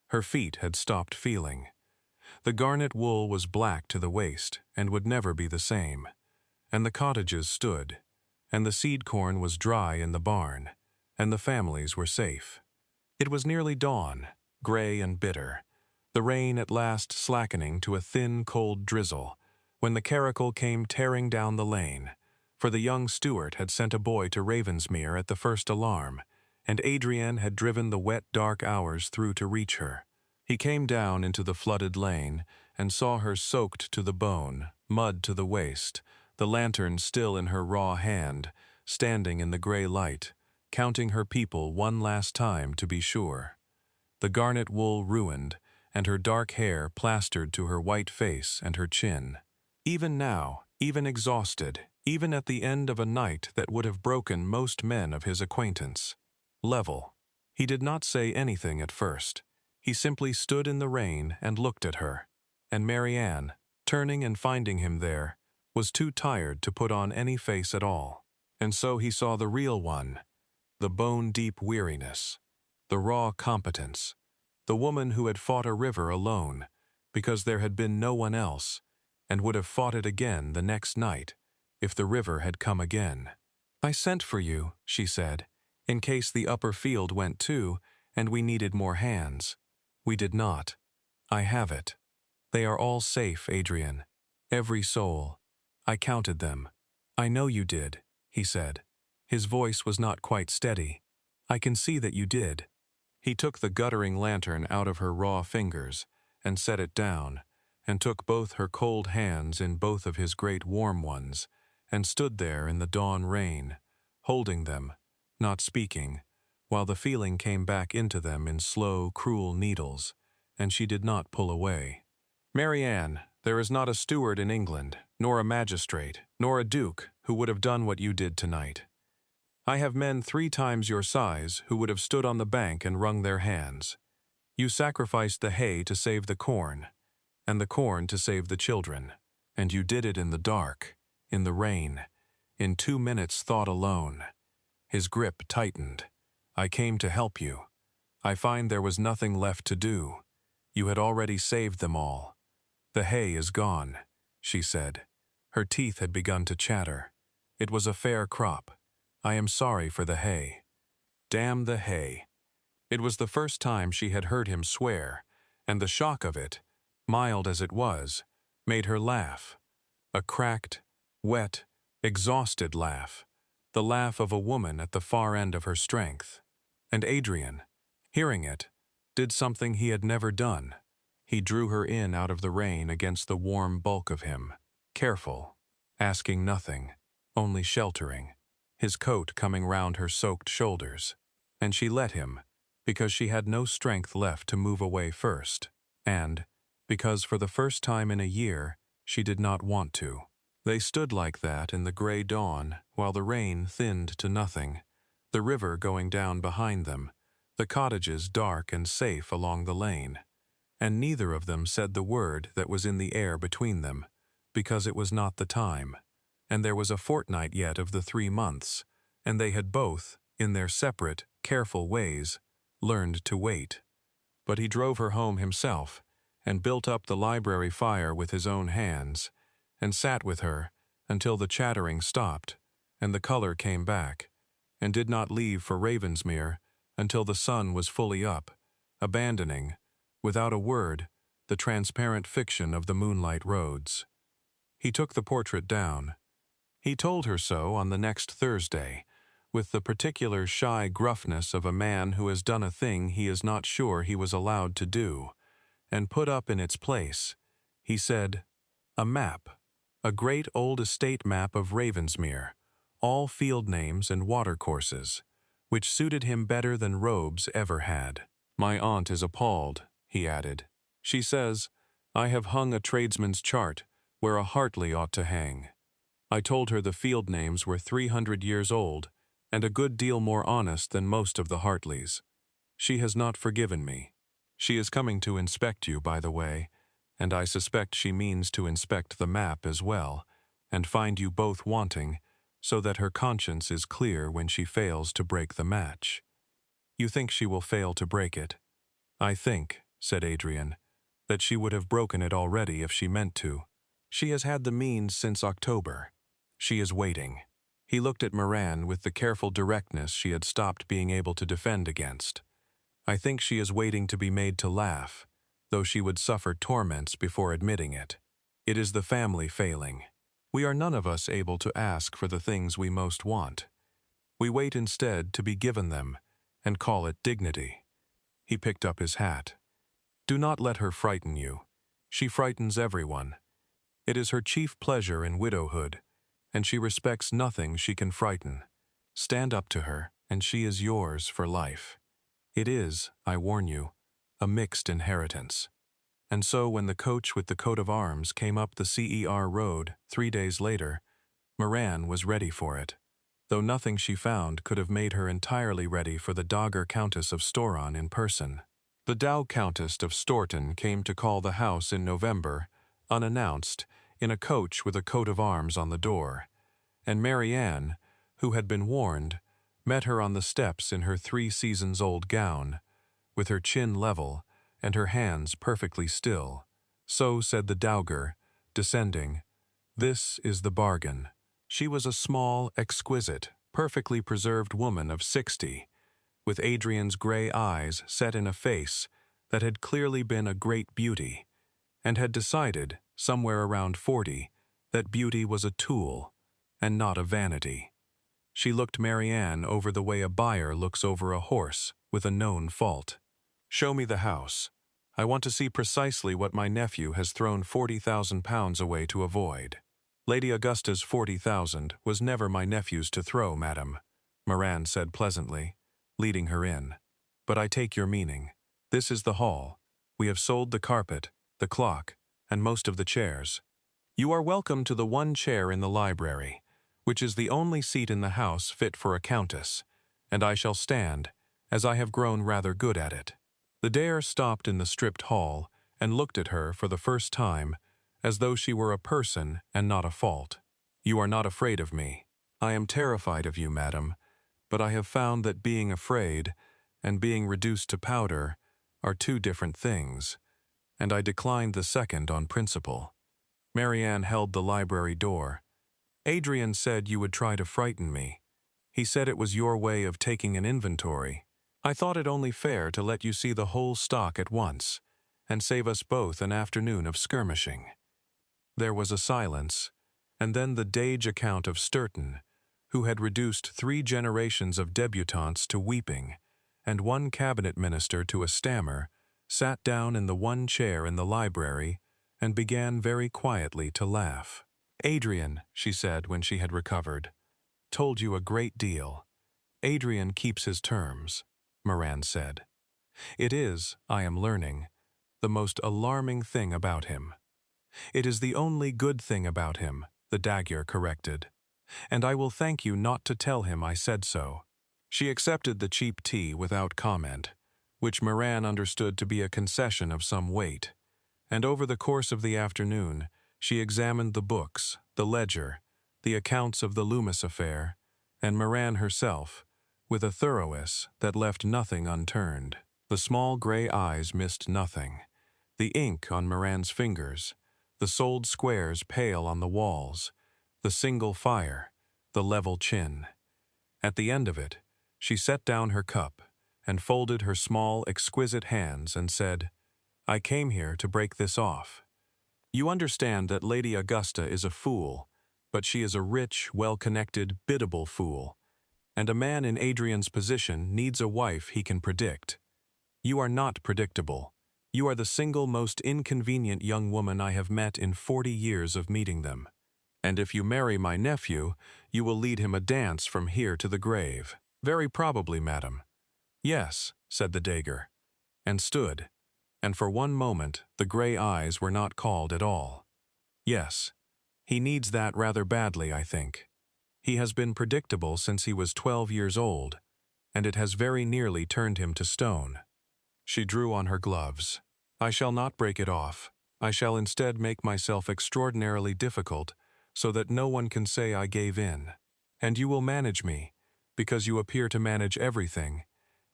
Her feet had stopped feeling. The garnet wool was black to the waist, and would never be the same. And the cottages stood, and the seed corn was dry in the barn, and the families were safe. It was nearly dawn, gray and bitter, the rain at last slackening to a thin, cold drizzle, when the caracal came tearing down the lane, for the young Stuart had sent a boy to Ravensmere at the first alarm, and Adrian had driven the wet, dark hours through to reach her. He came down into the flooded lane and saw her soaked to the bone, mud to the waist, the lantern still in her raw hand, standing in the gray light, counting her people one last time to be sure. The garnet wool ruined, and her dark hair plastered to her white face and her chin. Even now, even exhausted, even at the end of a night that would have broken most men of his acquaintance. Level. He did not say anything at first. He simply stood in the rain and looked at her. And Mary Ann, turning and finding him there, was too tired to put on any face at all. And so he saw the real one, the bone-deep weariness, the raw competence, the woman who had fought a river alone, because there had been no one else, and would have fought it again the next night, if the river had come again. "I sent for you," she said, in case the upper field went too, and we needed more hands. We did not. I have it. They are all safe, Adrian. Every soul. I counted them. I know you did, he said. His voice was not quite steady. I can see that you did. He took the guttering lantern out of her raw fingers and set it down, and took both her cold hands in both of his great warm ones, and stood there in the dawn rain, holding them, not speaking, while the feeling came back into them in slow, cruel needles, and she did not pull away. Marianne, there is not a steward in England, nor a magistrate, nor a duke, who would have done what you did tonight. I have men 3 times your size who would have stood on the bank and wrung their hands. You sacrificed the hay to save the corn, and the corn to save the children, and you did it in the dark, in the rain, in 2 minutes' thought alone. His grip tightened. I came to help you. I find there was nothing left to do. You had already saved them all. The hay is gone, she said. Her teeth had begun to chatter. It was a fair crop. I am sorry for the hay. Damn the hay. It was the first time she had heard him swear, and the shock of it, mild as it was, made her laugh. A cracked, wet, exhausted laugh. The laugh of a woman at the far end of her strength. And Adrian, hearing it, did something he had never done. He drew her in out of the rain against the warm bulk of him, careful, asking nothing, only sheltering, his coat coming round her soaked shoulders. And she let him, because she had no strength left to move away first, and, because for the first time in a year, she did not want to. They stood like that in the gray dawn, while the rain thinned to nothing, the river going down behind them, the cottages dark and safe along the lane. And neither of them said the word that was in the air between them, because it was not the time, and there was a fortnight yet of the 3 months, and they had both, in their separate, careful ways, learned to wait. But he drove her home himself, and built up the library fire with his own hands, and sat with her until the chattering stopped, and the color came back, and did not leave for Ravensmere until the sun was fully up, abandoning, without a word, the transparent fiction of the moonlight roads. He took the portrait down. He told her so on the next Thursday, with the particular shy gruffness of a man who has done a thing he is not sure he was allowed to do, and put up in its place, he said, a map, a great old estate map of Ravensmere, all field names and watercourses, which suited him better than robes ever had. My aunt is appalled, he added. She says, I have hung a tradesman's chart where a Hartley ought to hang. I told her the field names were 300 years old, and a good deal more honest than most of the Hartleys. She has not forgiven me. She is coming to inspect you, by the way, and I suspect she means to inspect the map as well, and find you both wanting, so that her conscience is clear when she fails to break the match. You think she will fail to break it? I think, said Adrian, that she would have broken it already if she meant to. She has had the means since October. She is waiting. He looked at Moran with the careful directness she had stopped being able to defend against. I think she is waiting to be made to laugh, though she would suffer torments before admitting it. It is the family failing. We are none of us able to ask for the things we most want. We wait instead to be given them, and call it dignity. He picked up his hat. Do not let her frighten you. She frightens everyone. It is her chief pleasure in widowhood, and she respects nothing she can frighten. Stand up to her, and she is yours for life. It is, I warn you, a mixed inheritance. And so when the coach with the coat of arms came up the CER road 3 days later, Moran was ready for it, though nothing she found could have made her entirely ready for the Dogger Countess of Storon in person. The Dow Countess of Storton came to call the house in November, unannounced, in a coach with a coat of arms on the door, and Marianne, who had been warned, met her on the steps in her 3 seasons-old gown, with her chin level and her hands perfectly still. So said the Dowager, descending, "This is the bargain." She was a small, exquisite, perfectly preserved woman of 60, with Adrian's gray eyes set in a face that had clearly been a great beauty, and had decided, somewhere around 40, that beauty was a tool, and not a vanity. She looked Marianne over the way a buyer looks over a horse with a known fault. "Show me the house. I want to see precisely what my nephew has thrown 40,000 pounds away to avoid." "Lady Augusta's 40,000 was never my nephew's to throw, madam," Moran said pleasantly, leading her in. "But I take your meaning. This is the hall. We have sold the carpet, the clock, and most of the chairs. You are welcome to the one chair in the library, which is the only seat in the house fit for a countess, and I shall stand, as I have grown rather good at it." The Dare stopped in the stripped hall and looked at her for the first time, as though she were a person and not a fault. "You are not afraid of me. I am terrified of you, madam, but I have found that being afraid and being reduced to powder are two different things, and I declined the second on principle." Marianne held the library door. "Adrian said you would try to frighten me. He said it was your way of taking an inventory. I thought it only fair to let you see the whole stock at once, and save us both an afternoon of skirmishing." There was a silence, and then the Dage account of Sturton, who had reduced 3 generations of debutantes to weeping, and 1 cabinet minister to a stammer, sat down in the one chair in the library and began very quietly to laugh. "Adrian," she said when she had recovered, "told you a great deal. Adrian keeps his terms," Moran said. "It is, I am learning, the most alarming thing about him." "It is the only good thing about him," the Dagger corrected. "And I will thank you not to tell him I said so." She accepted the cheap tea without comment, which Moran understood to be a concession of some weight, and over the course of the afternoon she examined the books, the ledger, the accounts of the Loomis affair, and Moran herself, with a thoroughness that left nothing unturned. The small gray eyes missed nothing. The ink on Moran's fingers, the sold squares pale on the walls, the single fire, the level chin. At the end of it, she set down her cup and folded her small, exquisite hands and said, "I came here to break this off. You understand that Lady Augusta is a fool, but she is a rich, well-connected, biddable fool, and a man in Adrian's position needs a wife he can predict. You are not predictable. You are the single most inconvenient young woman I have met in 40 years of meeting them. And if you marry my nephew, you will lead him a dance from here to the grave." "Very probably, madam." "Yes," said the Dagger, and stood, and for one moment the gray eyes were not called at all. "Yes, he needs that rather badly, I think. He has been predictable since he was 12 years old, and it has very nearly turned him to stone." She drew on her gloves. "I shall not break it off. I shall instead make myself extraordinarily difficult so that no one can say I gave in. And you will manage me, because you appear to manage everything,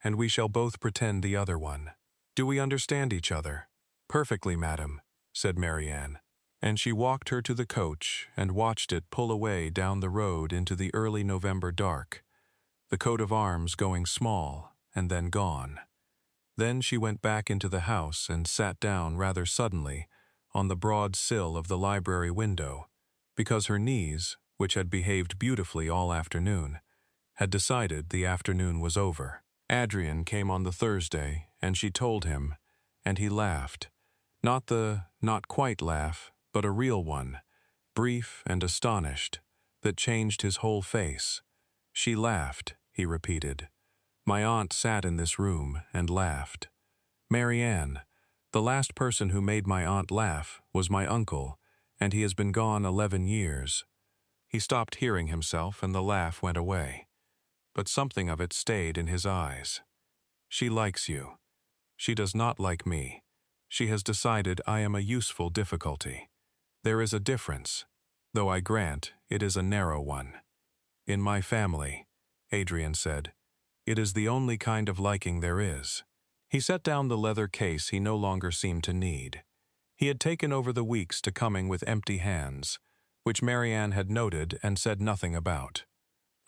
and we shall both pretend the other one. Do we understand each other?" "Perfectly, madam," said Marianne. And she walked her to the coach and watched it pull away down the road into the early November dark, the coat of arms going small and then gone. Then she went back into the house and sat down rather suddenly on the broad sill of the library window, because her knees, which had behaved beautifully all afternoon, had decided the afternoon was over. Adrian came on the Thursday, and she told him, and he laughed. Not quite laugh, but a real one, brief and astonished, that changed his whole face. "She laughed," he repeated. "My aunt sat in this room and laughed. Marianne, the last person who made my aunt laugh was my uncle, and he has been gone 11 years. He stopped hearing himself and the laugh went away. But something of it stayed in his eyes. She likes you. She does not like me. She has decided I am a useful difficulty. There is a difference, though I grant it is a narrow one. In my family," Adrian said, "it is the only kind of liking there is." He set down the leather case he no longer seemed to need. He had taken over the weeks to coming with empty hands, which Marianne had noted and said nothing about.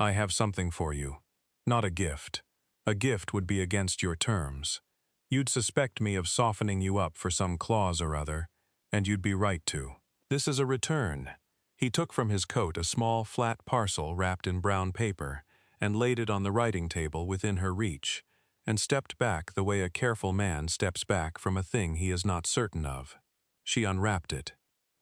I have something for you. Not a gift. A gift would be against your terms. You'd suspect me of softening you up for some clause or other, and you'd be right to. This is a return." He took from his coat a small, flat parcel wrapped in brown paper and laid it on the writing table within her reach, and stepped back the way a careful man steps back from a thing he is not certain of. She unwrapped it.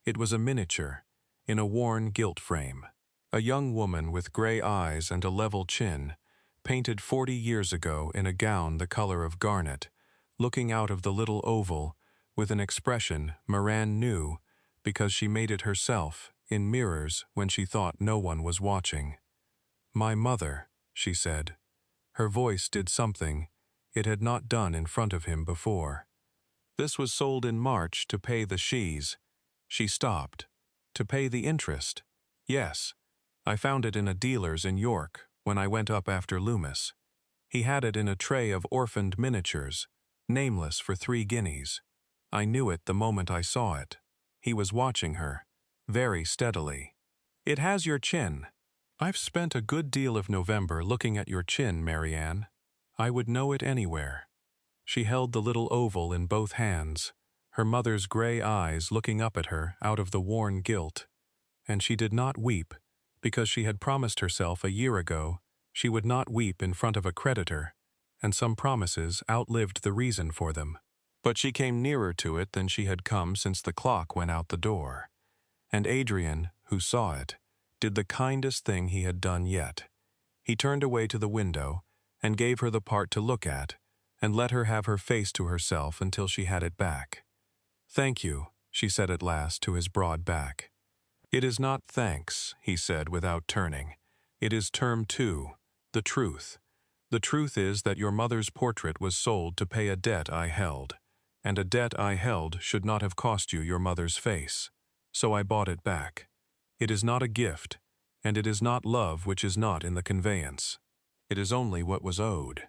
It was a miniature, in a worn gilt frame. A young woman with gray eyes and a level chin, painted 40 years ago in a gown the color of garnet, looking out of the little oval with an expression Moran knew because she made it herself in mirrors when she thought no one was watching. "My mother," she said. Her voice did something it had not done in front of him before. "This was sold in March to pay the shees." She stopped. "To pay the interest?" "Yes. I found it in a dealer's in York when I went up after Loomis. He had it in a tray of orphaned miniatures, nameless for 3 guineas. I knew it the moment I saw it. He was watching her, very steadily. It has your chin. I've spent a good deal of November looking at your chin, Marianne. I would know it anywhere." She held the little oval in both hands, her mother's gray eyes looking up at her out of the worn gilt. And she did not weep, because she had promised herself a year ago she would not weep in front of a creditor, and some promises outlived the reason for them. But she came nearer to it than she had come since the clock went out the door. And Adrian, who saw it, did the kindest thing he had done yet. He turned away to the window and gave her the part to look at, and let her have her face to herself until she had it back. "Thank you," she said at last to his broad back. "It is not thanks," he said without turning. "It is term 2, the truth. The truth is that your mother's portrait was sold to pay a debt I held, and a debt I held should not have cost you your mother's face. So I bought it back. It is not a gift, and it is not love which is not in the conveyance. It is only what was owed."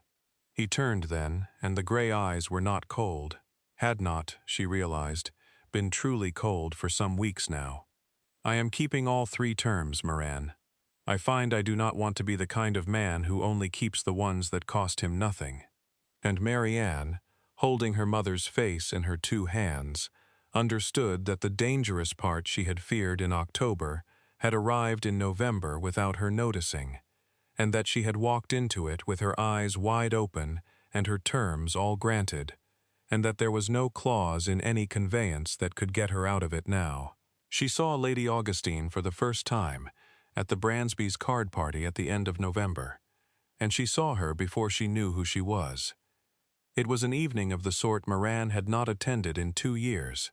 He turned then, and the gray eyes were not cold, had not, she realized, been truly cold for some weeks now. "I am keeping all 3 terms, Moran. I find I do not want to be the kind of man who only keeps the ones that cost him nothing." And Marianne, holding her mother's face in her 2 hands, understood that the dangerous part she had feared in October had arrived in November without her noticing, and that she had walked into it with her eyes wide open and her terms all granted, and that there was no clause in any conveyance that could get her out of it now. She saw Lady Augustine for the first time at the Bransbys' card party at the end of November, and she saw her before she knew who she was. It was an evening of the sort Moran had not attended in 2 years,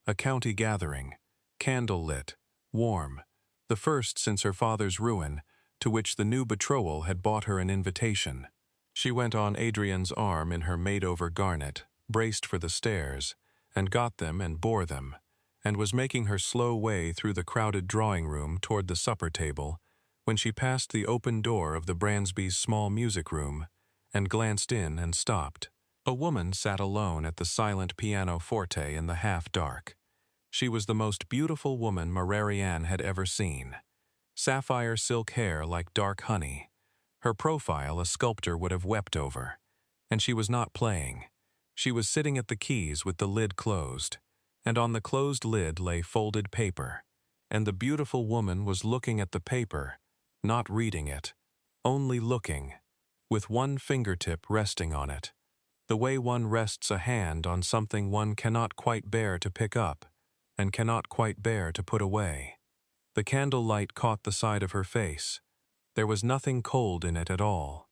a county gathering, candle-lit, warm, the first since her father's ruin, to which the new betrothal had bought her an invitation. She went on Adrian's arm in her made-over garnet, braced for the stairs, and got them and bore them, and was making her slow way through the crowded drawing-room toward the supper table when she passed the open door of the Bransbys' small music-room and glanced in and stopped. A woman sat alone at the silent pianoforte in the half-dark. She was the most beautiful woman Marianne had ever seen. Sapphire silk hair like dark honey. Her profile a sculptor would have wept over. And she was not playing. She was sitting at the keys with the lid closed, and on the closed lid lay folded paper. And the beautiful woman was looking at the paper, not reading it, only looking, with one fingertip resting on it, the way one rests a hand on something one cannot quite bear to pick up and cannot quite bear to put away. The candlelight caught the side of her face. There was nothing cold in it at all.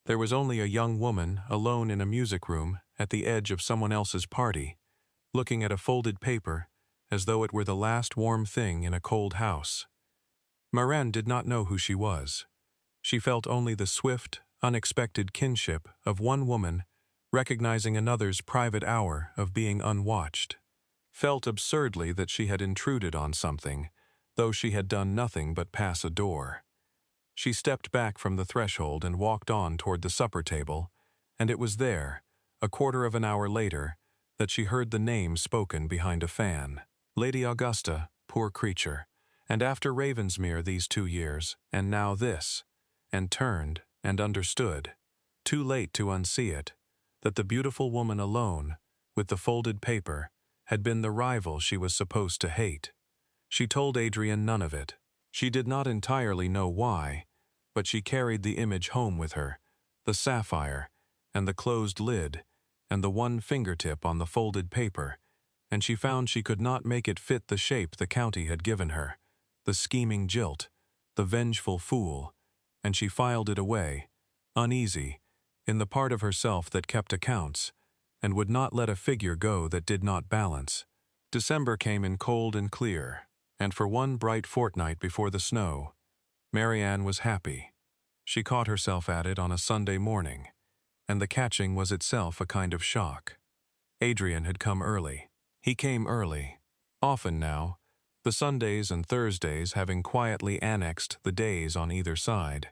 There was only a young woman alone in a music room at the edge of someone else's party, looking at a folded paper as though it were the last warm thing in a cold house. Moran did not know who she was. She felt only the swift, unexpected kinship of one woman recognizing another's private hour of being unwatched. Felt absurdly that she had intruded on something, though she had done nothing but pass a door. She stepped back from the threshold and walked on toward the supper table, and it was there, a quarter of an hour later, that she heard the name spoken behind a fan. Lady Augusta, poor creature, and after Ravensmere these 2 years, and now this. and turned and understood, too late to unsee it, that the beautiful woman alone, with the folded paper, had been the rival she was supposed to hate. She told Adrian none of it. She did not entirely know why, but she carried the image home with her, the sapphire, and the closed lid, and the one fingertip on the folded paper, and she found she could not make it fit the shape the county had given her, the scheming jilt, the vengeful fool, and she filed it away, uneasy, in the part of herself that kept accounts, and would not let a figure go that did not balance. December came in cold and clear, and for one bright fortnight before the snow, Marianne was happy. She caught herself at it on a Sunday morning, and the catching was itself a kind of shock. Adrian had come early. He came early, often now, the Sundays and Thursdays having quietly annexed the days on either side,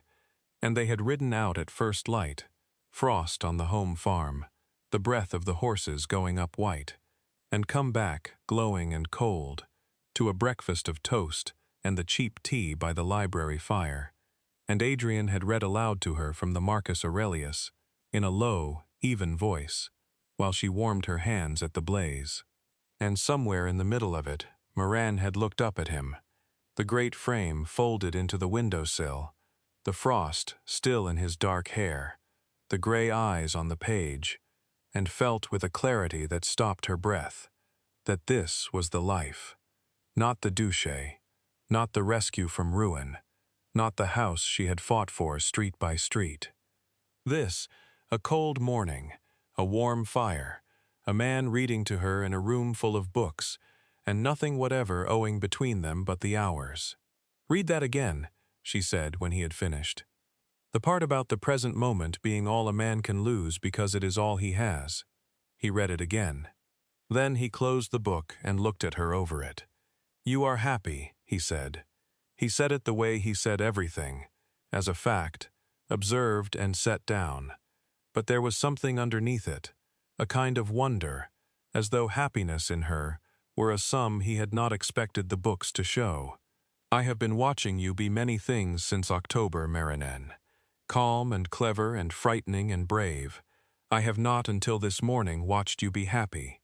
and they had ridden out at first light, frost on the home farm, the breath of the horses going up white, and come back, glowing and cold, to a breakfast of toast and the cheap tea by the library fire, and Adrian had read aloud to her from the Marcus Aurelius, in a low, even voice, while she warmed her hands at the blaze. And somewhere in the middle of it, Moran had looked up at him, the great frame folded into the window-sill, the frost still in his dark hair, the gray eyes on the page, and felt with a clarity that stopped her breath, that this was the life, not the douche, not the rescue from ruin, not the house she had fought for street by street. This, a cold morning, a warm fire, a man reading to her in a room full of books, and nothing whatever owing between them but the hours. "Read that again," she said when he had finished. "The part about the present moment being all a man can lose because it is all he has." He read it again. Then he closed the book and looked at her over it. "You are happy," he said. He said it the way he said everything, as a fact, observed and set down. But there was something underneath it, a kind of wonder, as though happiness in her were a sum he had not expected the books to show. "I have been watching you be many things since October, Marianne. Calm and clever and frightening and brave. I have not until this morning watched you be happy.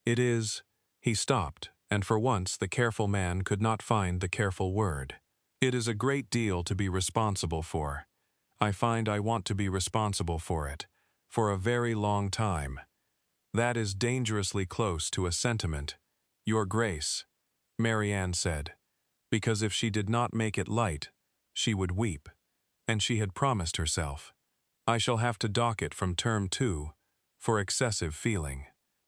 It is—" He stopped, and for once the careful man could not find the careful word. "It is a great deal to be responsible for. I find I want to be responsible for it, for a very long time. That is dangerously close to a sentiment, Your Grace," Marianne said, because if she did not make it light, she would weep, and she had promised herself, "I shall have to dock it from term 2, for excessive feeling."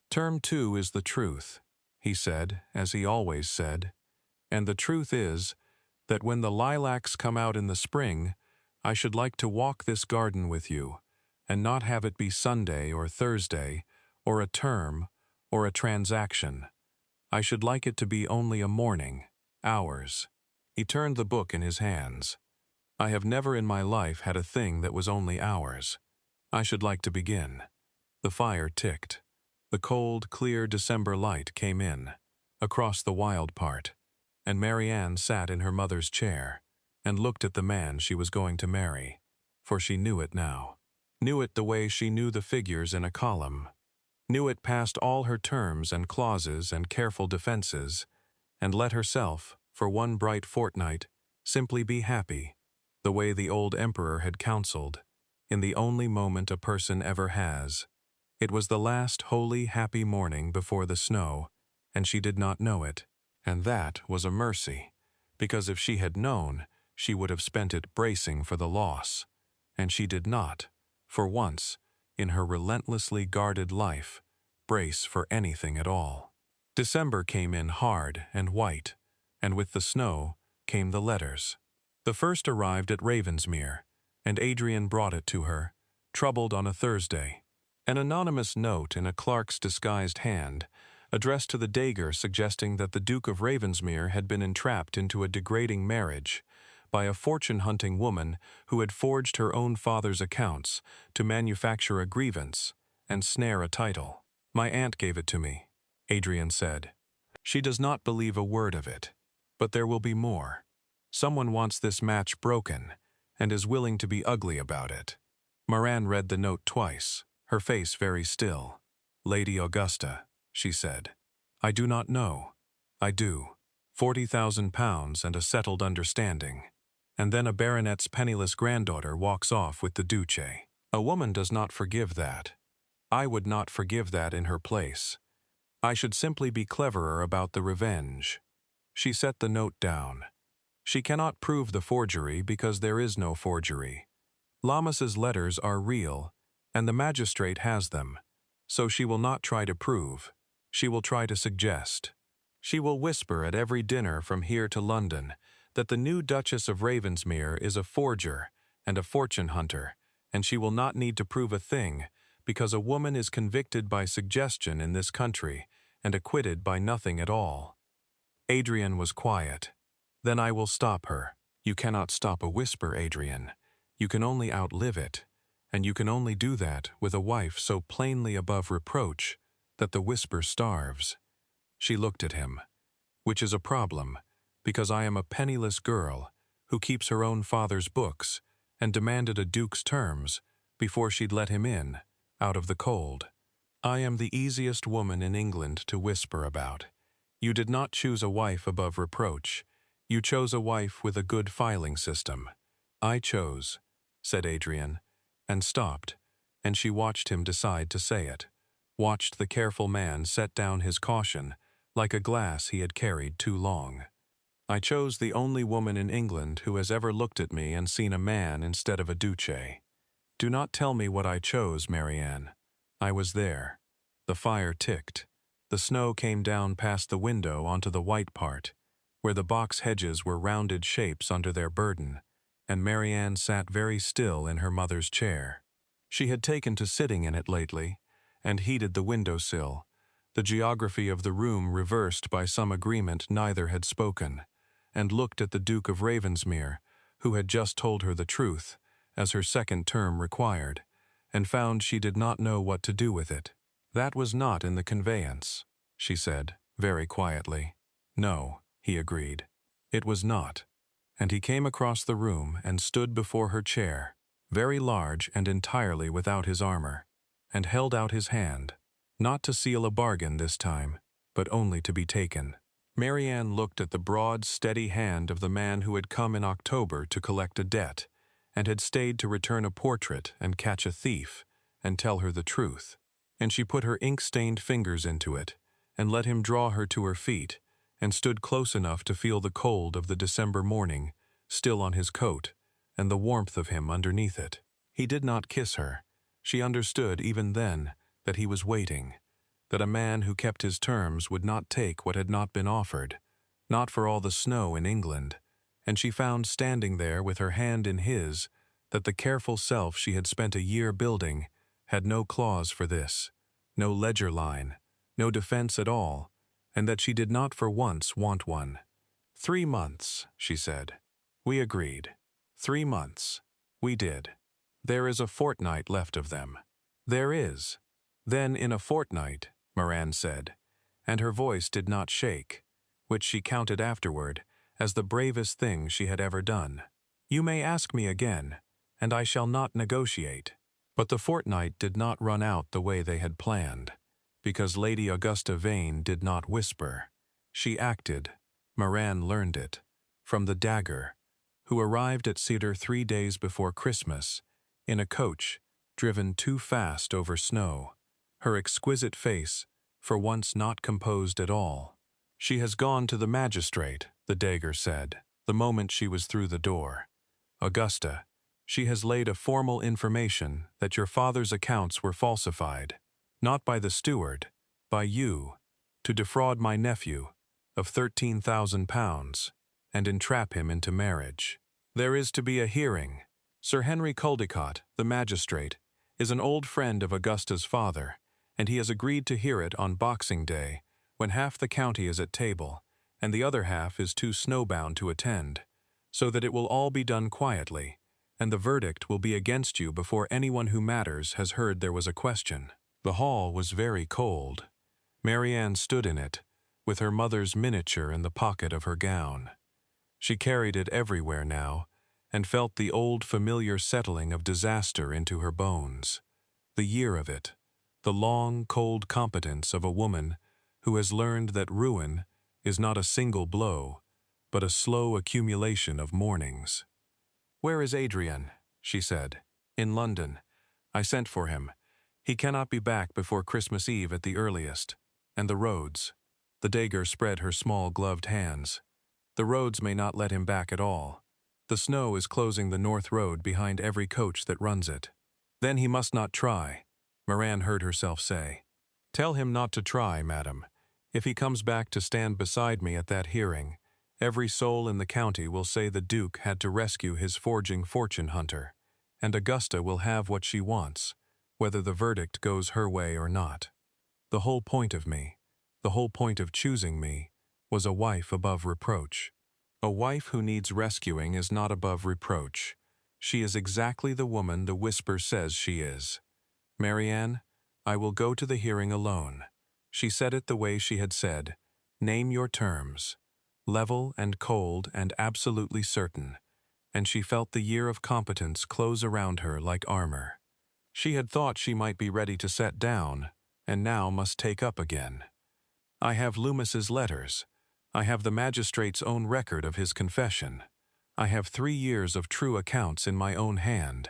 "Term 2 is the truth," he said, as he always said, "and the truth is that when the lilacs come out in the spring, I should like to walk this garden with you, and not have it be Sunday or Thursday, or a term, or a transaction. I should like it to be only a morning, hours." He turned the book in his hands. "I have never in my life had a thing that was only hours. I should like to begin." The fire ticked. The cold, clear December light came in, across the wild part, and Marianne sat in her mother's chair, and looked at the man she was going to marry, for she knew it now. Knew it the way she knew the figures in a column. Knew it past all her terms and clauses and careful defenses, and let herself, for one bright fortnight, simply be happy, the way the old emperor had counseled, in the only moment a person ever has. It was the last holy, happy morning before the snow, and she did not know it, and that was a mercy, because if she had known, she would have spent it bracing for the loss, and she did not, for once, in her relentlessly guarded life, brace for anything at all. December came in hard and white, and with the snow came the letters. The first arrived at Ravensmere, and Adrian brought it to her, troubled on a Thursday. An anonymous note in a clerk's disguised hand, addressed to the Dagger, suggesting that the Duke of Ravensmere had been entrapped into a degrading marriage by a fortune-hunting woman who had forged her own father's accounts to manufacture a grievance and snare a title. "My aunt gave it to me," Adrian said. "She does not believe a word of it. But there will be more. Someone wants this match broken, and is willing to be ugly about it. Moran read the note twice, her face very still. Lady Augusta, she said. I do not know. I do. £40,000 and a settled understanding. And then a baronet's penniless granddaughter walks off with the duce. A woman does not forgive that. I would not forgive that in her place. I should simply be cleverer about the revenge. She set the note down. She cannot prove the forgery because there is no forgery. Lammas's letters are real, and the magistrate has them, so she will not try to prove. She will try to suggest. She will whisper at every dinner from here to London that the new Duchess of Ravensmere is a forger and a fortune hunter, and she will not need to prove a thing because a woman is convicted by suggestion in this country and acquitted by nothing at all. Adrian was quiet. Then I will stop her. You cannot stop a whisper, Adrian. You can only outlive it, and you can only do that with a wife so plainly above reproach that the whisper starves. She looked at him, which is a problem, because I am a penniless girl who keeps her own father's books and demanded a duke's terms before she'd let him in, out of the cold. I am the easiest woman in England to whisper about. You did not choose a wife above reproach. You chose a wife with a good filing system. I chose, said Adrian, and stopped, and she watched him decide to say it, watched the careful man set down his caution like a glass he had carried too long. I chose the only woman in England who has ever looked at me and seen a man instead of a duce. Do not tell me what I chose, Marianne. I was there. The fire ticked. The snow came down past the window onto the white part, where the box hedges were rounded shapes under their burden, and Marianne sat very still in her mother's chair. She had taken to sitting in it lately, and heated the window-sill, the geography of the room reversed by some agreement neither had spoken, and looked at the Duke of Ravensmere, who had just told her the truth, as her second term required, and found she did not know what to do with it. That was not in the conveyance, she said, very quietly. No, he agreed. It was not. And he came across the room and stood before her chair, very large and entirely without his armor, and held out his hand, not to seal a bargain this time, but only to be taken. Marianne looked at the broad, steady hand of the man who had come in October to collect a debt, and had stayed to return a portrait and catch a thief, and tell her the truth. And she put her ink-stained fingers into it, and let him draw her to her feet, and stood close enough to feel the cold of the December morning still on his coat, and the warmth of him underneath it. He did not kiss her. She understood even then that he was waiting, that a man who kept his terms would not take what had not been offered, not for all the snow in England, and she found standing there with her hand in his that the careful self she had spent a year building had no clause for this, no ledger line, no defense at all, and that she did not for once want one. 3 months, she said. We agreed. 3 months. We did. There is a fortnight left of them. There is. Then in a fortnight, Moran said, and her voice did not shake, which she counted afterward as the bravest thing she had ever done. You may ask me again, and I shall not negotiate. But the fortnight did not run out the way they had planned, because Lady Augusta Vane did not whisper. She acted. Moran learned it from the dagger, who arrived at Cedar 3 days before Christmas, in a coach, driven too fast over snow, her exquisite face, for once not composed at all. She has gone to the magistrate, the dagger said, the moment she was through the door. Augusta, she has laid a formal information that your father's accounts were falsified, not by the steward, by you, to defraud my nephew of £13,000 and entrap him into marriage. There is to be a hearing. Sir Henry Caldecott, the magistrate, is an old friend of Augusta's father, and he has agreed to hear it on Boxing Day, when half the county is at table, and the other half is too snowbound to attend, so that it will all be done quietly, and the verdict will be against you before anyone who matters has heard there was a question. The hall was very cold. Marianne stood in it, with her mother's miniature in the pocket of her gown. She carried it everywhere now, and felt the old familiar settling of disaster into her bones. The year of it, the long, cold competence of a woman who has learned that ruin is not a single blow, but a slow accumulation of mornings. "Where is Adrian?" she said. "In London. I sent for him. He cannot be back before Christmas Eve at the earliest. And the roads." The Dagger spread her small gloved hands. "The roads may not let him back at all. The snow is closing the north road behind every coach that runs it." "Then he must not try," Moran heard herself say. "Tell him not to try, madam. If he comes back to stand beside me at that hearing, every soul in the county will say the Duke had to rescue his forging fortune hunter, and Augusta will have what she wants, whether the verdict goes her way or not. The whole point of me, the whole point of choosing me, was a wife above reproach. A wife who needs rescuing is not above reproach. She is exactly the woman the whisper says she is. Marianne, I will go to the hearing alone." She said it the way she had said, "Name your terms." Level and cold and absolutely certain, and she felt the year of competence close around her like armor. She had thought she might be ready to set down, and now must take up again. "I have Loomis's letters. I have the magistrate's own record of his confession. I have 3 years of true accounts in my own hand.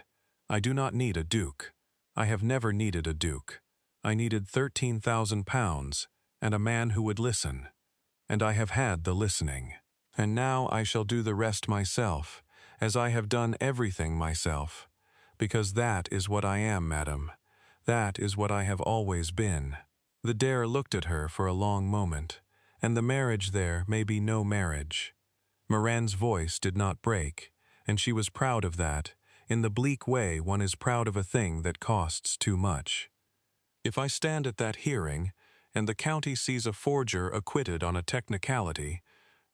I do not need a duke. I have never needed a duke. I needed £13,000 and a man who would listen. And I have had the listening. And now I shall do the rest myself, as I have done everything myself, because that is what I am, madam. That is what I have always been." The Dare looked at her for a long moment, and the marriage there may be no marriage. Moran's voice did not break, and she was proud of that, in the bleak way one is proud of a thing that costs too much. "If I stand at that hearing, and the county sees a forger acquitted on a technicality,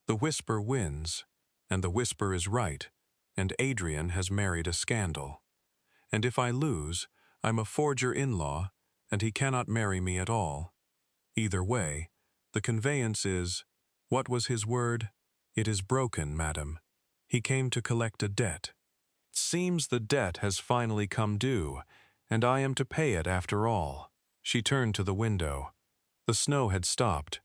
the whisper wins, and the whisper is right, and Adrian has married a scandal. And if I lose, I'm a forger-in-law, and he cannot marry me at all. Either way, the conveyance is, what was his word? It is broken, madam. He came to collect a debt. Seems the debt has finally come due, and I am to pay it after all." She turned to the window. The snow had stopped.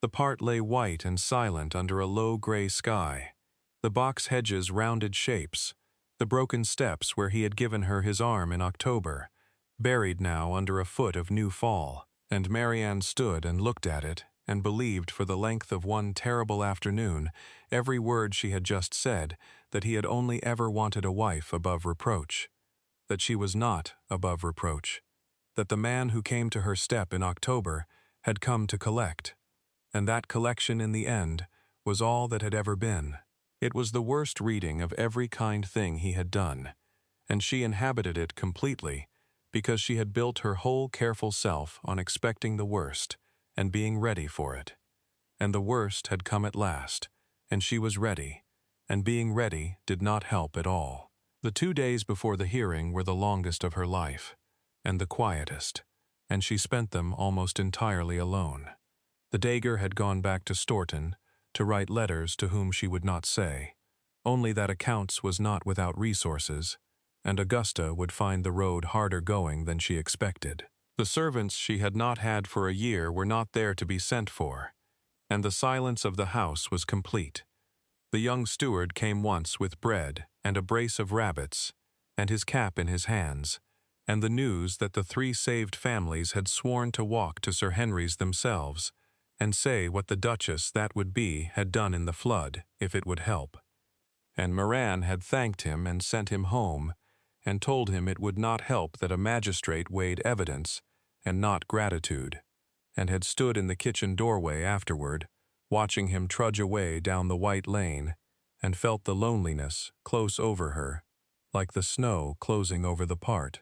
The park lay white and silent under a low gray sky. The box hedges rounded shapes, the broken steps where he had given her his arm in October, buried now under a foot of new fall. And Marianne stood and looked at it, and believed for the length of one terrible afternoon, every word she had just said, that he had only ever wanted a wife above reproach. That she was not above reproach. That the man who came to her step in October had come to collect. And that collection in the end was all that had ever been. It was the worst reading of every kind thing he had done, and she inhabited it completely, because she had built her whole careful self on expecting the worst and being ready for it. And the worst had come at last, and she was ready, and being ready did not help at all. The 2 days before the hearing were the longest of her life, and the quietest, and she spent them almost entirely alone. The Dagger had gone back to Stourton to write letters to whom she would not say, only that accounts was not without resources, and Augusta would find the road harder going than she expected. The servants she had not had for a year were not there to be sent for, and the silence of the house was complete. The young steward came once with bread and a brace of rabbits, and his cap in his hands, and the news that the 3 saved families had sworn to walk to Sir Henry's themselves, and say what the Duchess that would be had done in the flood, if it would help. And Moran had thanked him and sent him home, and told him it would not help that a magistrate weighed evidence, and not gratitude, and had stood in the kitchen doorway afterward, watching him trudge away down the white lane, and felt the loneliness close over her, like the snow closing over the part,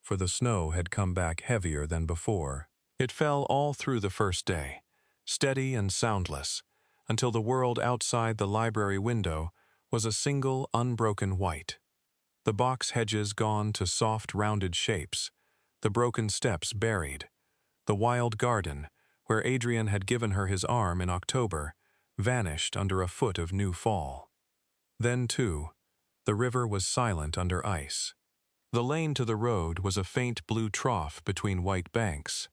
for the snow had come back heavier than before. It fell all through the first day, steady and soundless, until the world outside the library window was a single unbroken white. The box hedges gone to soft rounded shapes, the broken steps buried, the wild garden, where Adrian had given her his arm in October, vanished under a foot of new fall. Then, too, The river was silent under ice. The lane to the road was a faint blue trough between white banks.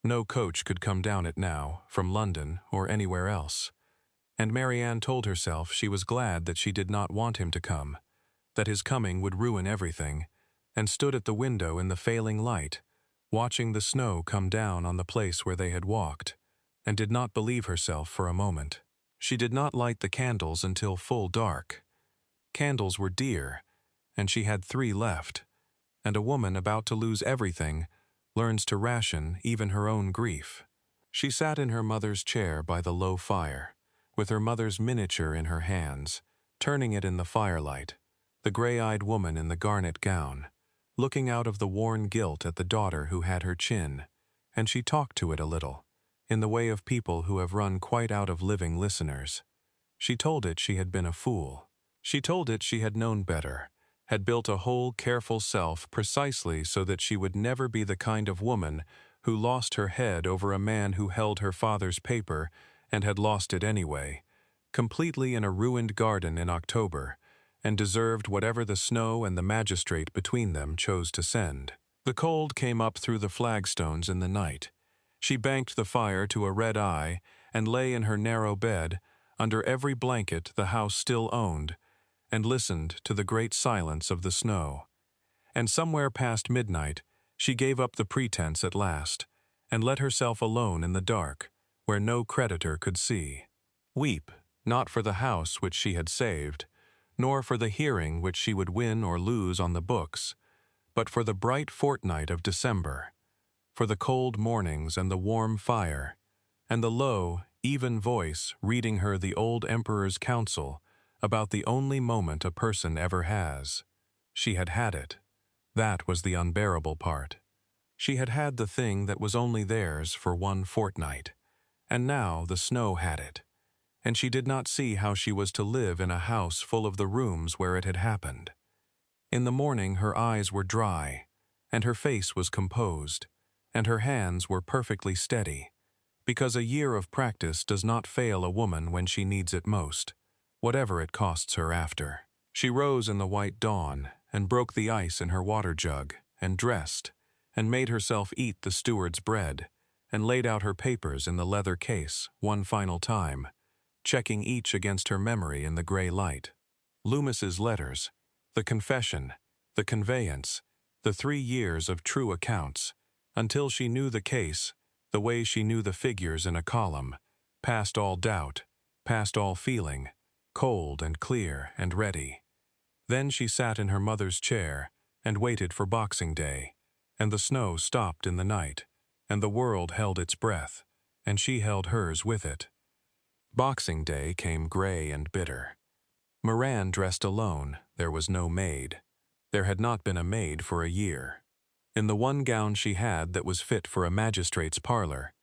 No coach could come down it now, from London or anywhere else. And Marianne told herself she was glad that she did not want him to come, that his coming would ruin everything, and stood at the window in the failing light, watching the snow come down on the place where they had walked, and did not believe herself for a moment. She did not light the candles until full dark. Candles were dear, and she had 3 left, and a woman about to lose everything learns to ration even her own grief. She sat in her mother's chair by the low fire, with her mother's miniature in her hands, turning it in the firelight, the gray-eyed woman in the garnet gown, looking out of the worn gilt at the daughter who had her chin, and she talked to it a little, in the way of people who have run quite out of living listeners. She told it she had been a fool. She told it she had known better, had built a whole careful self precisely so that she would never be the kind of woman who lost her head over a man who held her father's paper and had lost it anyway, completely in a ruined garden in October, and deserved whatever the snow and the magistrate between them chose to send. The cold came up through the flagstones in the night. She banked the fire to a red eye and lay in her narrow bed, under every blanket the house still owned, and listened to the great silence of the snow. And somewhere past midnight, she gave up the pretense at last, and let herself alone in the dark, where no creditor could see. Weep, not for the house which she had saved, nor for the hearing which she would win or lose on the books, but for the bright fortnight of December, for the cold mornings and the warm fire, and the low, even voice reading her the old emperor's counsel about the only moment a person ever has. She had had it. That was the unbearable part. She had had the thing that was only theirs for one fortnight, and now the snow had it, and she did not see how she was to live in a house full of the rooms where it had happened. In the morning her eyes were dry, and her face was composed, and her hands were perfectly steady, because a year of practice does not fail a woman when she needs it most, whatever it costs her after. She rose in the white dawn, and broke the ice in her water jug, and dressed, and made herself eat the steward's bread, and laid out her papers in the leather case one final time, checking each against her memory in the gray light. Loomis's letters, the confession, the conveyance, the 3 years of true accounts, until she knew the case, the way she knew the figures in a column, past all doubt, past all feeling, cold and clear and ready. Then she sat in her mother's chair and waited for Boxing Day, and the snow stopped in the night, and the world held its breath, and she held hers with it. Boxing Day came gray and bitter. Moran dressed alone. There was no maid. There had not been a maid for a year. In the one gown she had that was fit for a magistrate's parlor,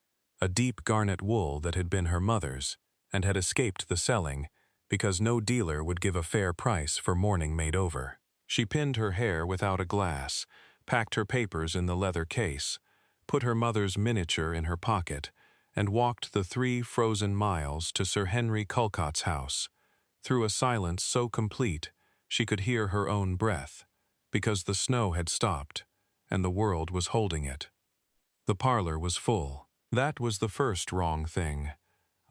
a deep garnet wool that had been her mother's, and had escaped the selling, because no dealer would give a fair price for mourning made over. She pinned her hair without a glass, packed her papers in the leather case, put her mother's miniature in her pocket, and walked the 3 frozen miles to Sir Henry Culcott's house, through a silence so complete she could hear her own breath, because the snow had stopped, and the world was holding it. The parlor was full. That was the first wrong thing.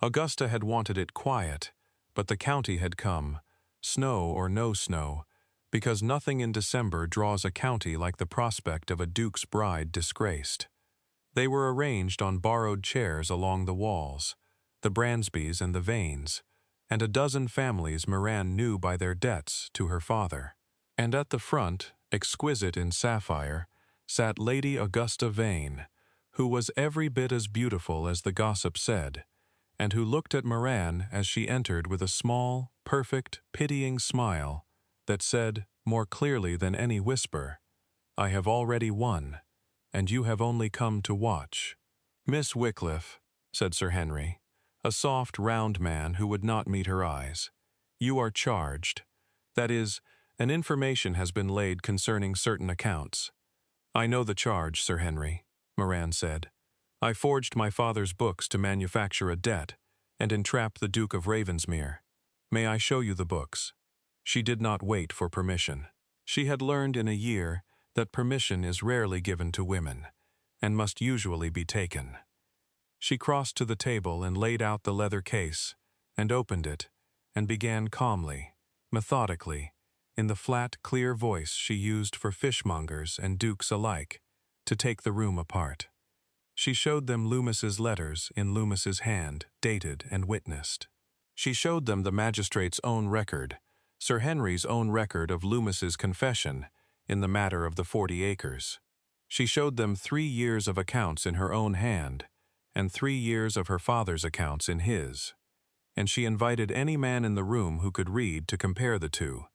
Augusta had wanted it quiet, but the county had come, snow or no snow, because nothing in December draws a county like the prospect of a duke's bride disgraced. They were arranged on borrowed chairs along the walls, the Bransbys and the Vanes, and a dozen families Moran knew by their debts to her father. And at the front, exquisite in sapphire, sat Lady Augusta Vane, who was every bit as beautiful as the gossip said, and who looked at Moran as she entered with a small, perfect, pitying smile that said, more clearly than any whisper, "I have already won, and you have only come to watch." "Miss Wycliffe," said Sir Henry, a soft, round man who would not meet her eyes, "you are charged. That is, an information has been laid concerning certain accounts." "I know the charge, Sir Henry," Moran said. "I forged my father's books to manufacture a debt, and entrap the Duke of Ravensmere. May I show you the books?" She did not wait for permission. She had learned in a year that permission is rarely given to women, and must usually be taken. She crossed to the table and laid out the leather case, and opened it, and began calmly, methodically, in the flat, clear voice she used for fishmongers and dukes alike, to take the room apart. She showed them Loomis's letters in Loomis's hand, dated and witnessed. She showed them the magistrate's own record, Sir Henry's own record of Loomis's confession in the matter of the 40 acres. She showed them 3 years of accounts in her own hand, and 3 years of her father's accounts in his. And she invited any man in the room who could read to compare the two,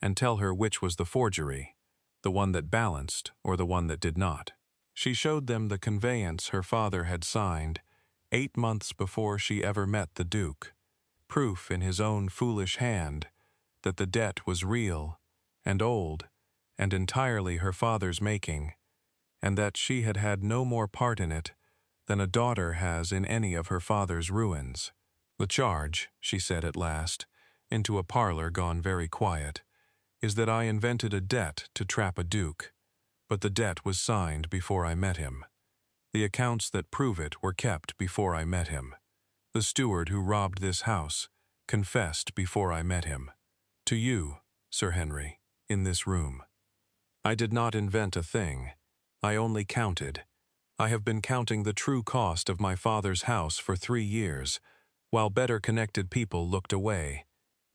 and tell her which was the forgery, the one that balanced or the one that did not. She showed them the conveyance her father had signed 8 months before she ever met the Duke, proof in his own foolish hand that the debt was real and old and entirely her father's making, and that she had had no more part in it than a daughter has in any of her father's ruins. The charge, she said at last, into a parlor gone very quiet, is that I invented a debt to trap a duke, but the debt was signed before I met him. The accounts that prove it were kept before I met him. The steward who robbed this house confessed before I met him. To you, Sir Henry, in this room. I did not invent a thing. I only counted. I have been counting the true cost of my father's house for 3 years, while better-connected people looked away,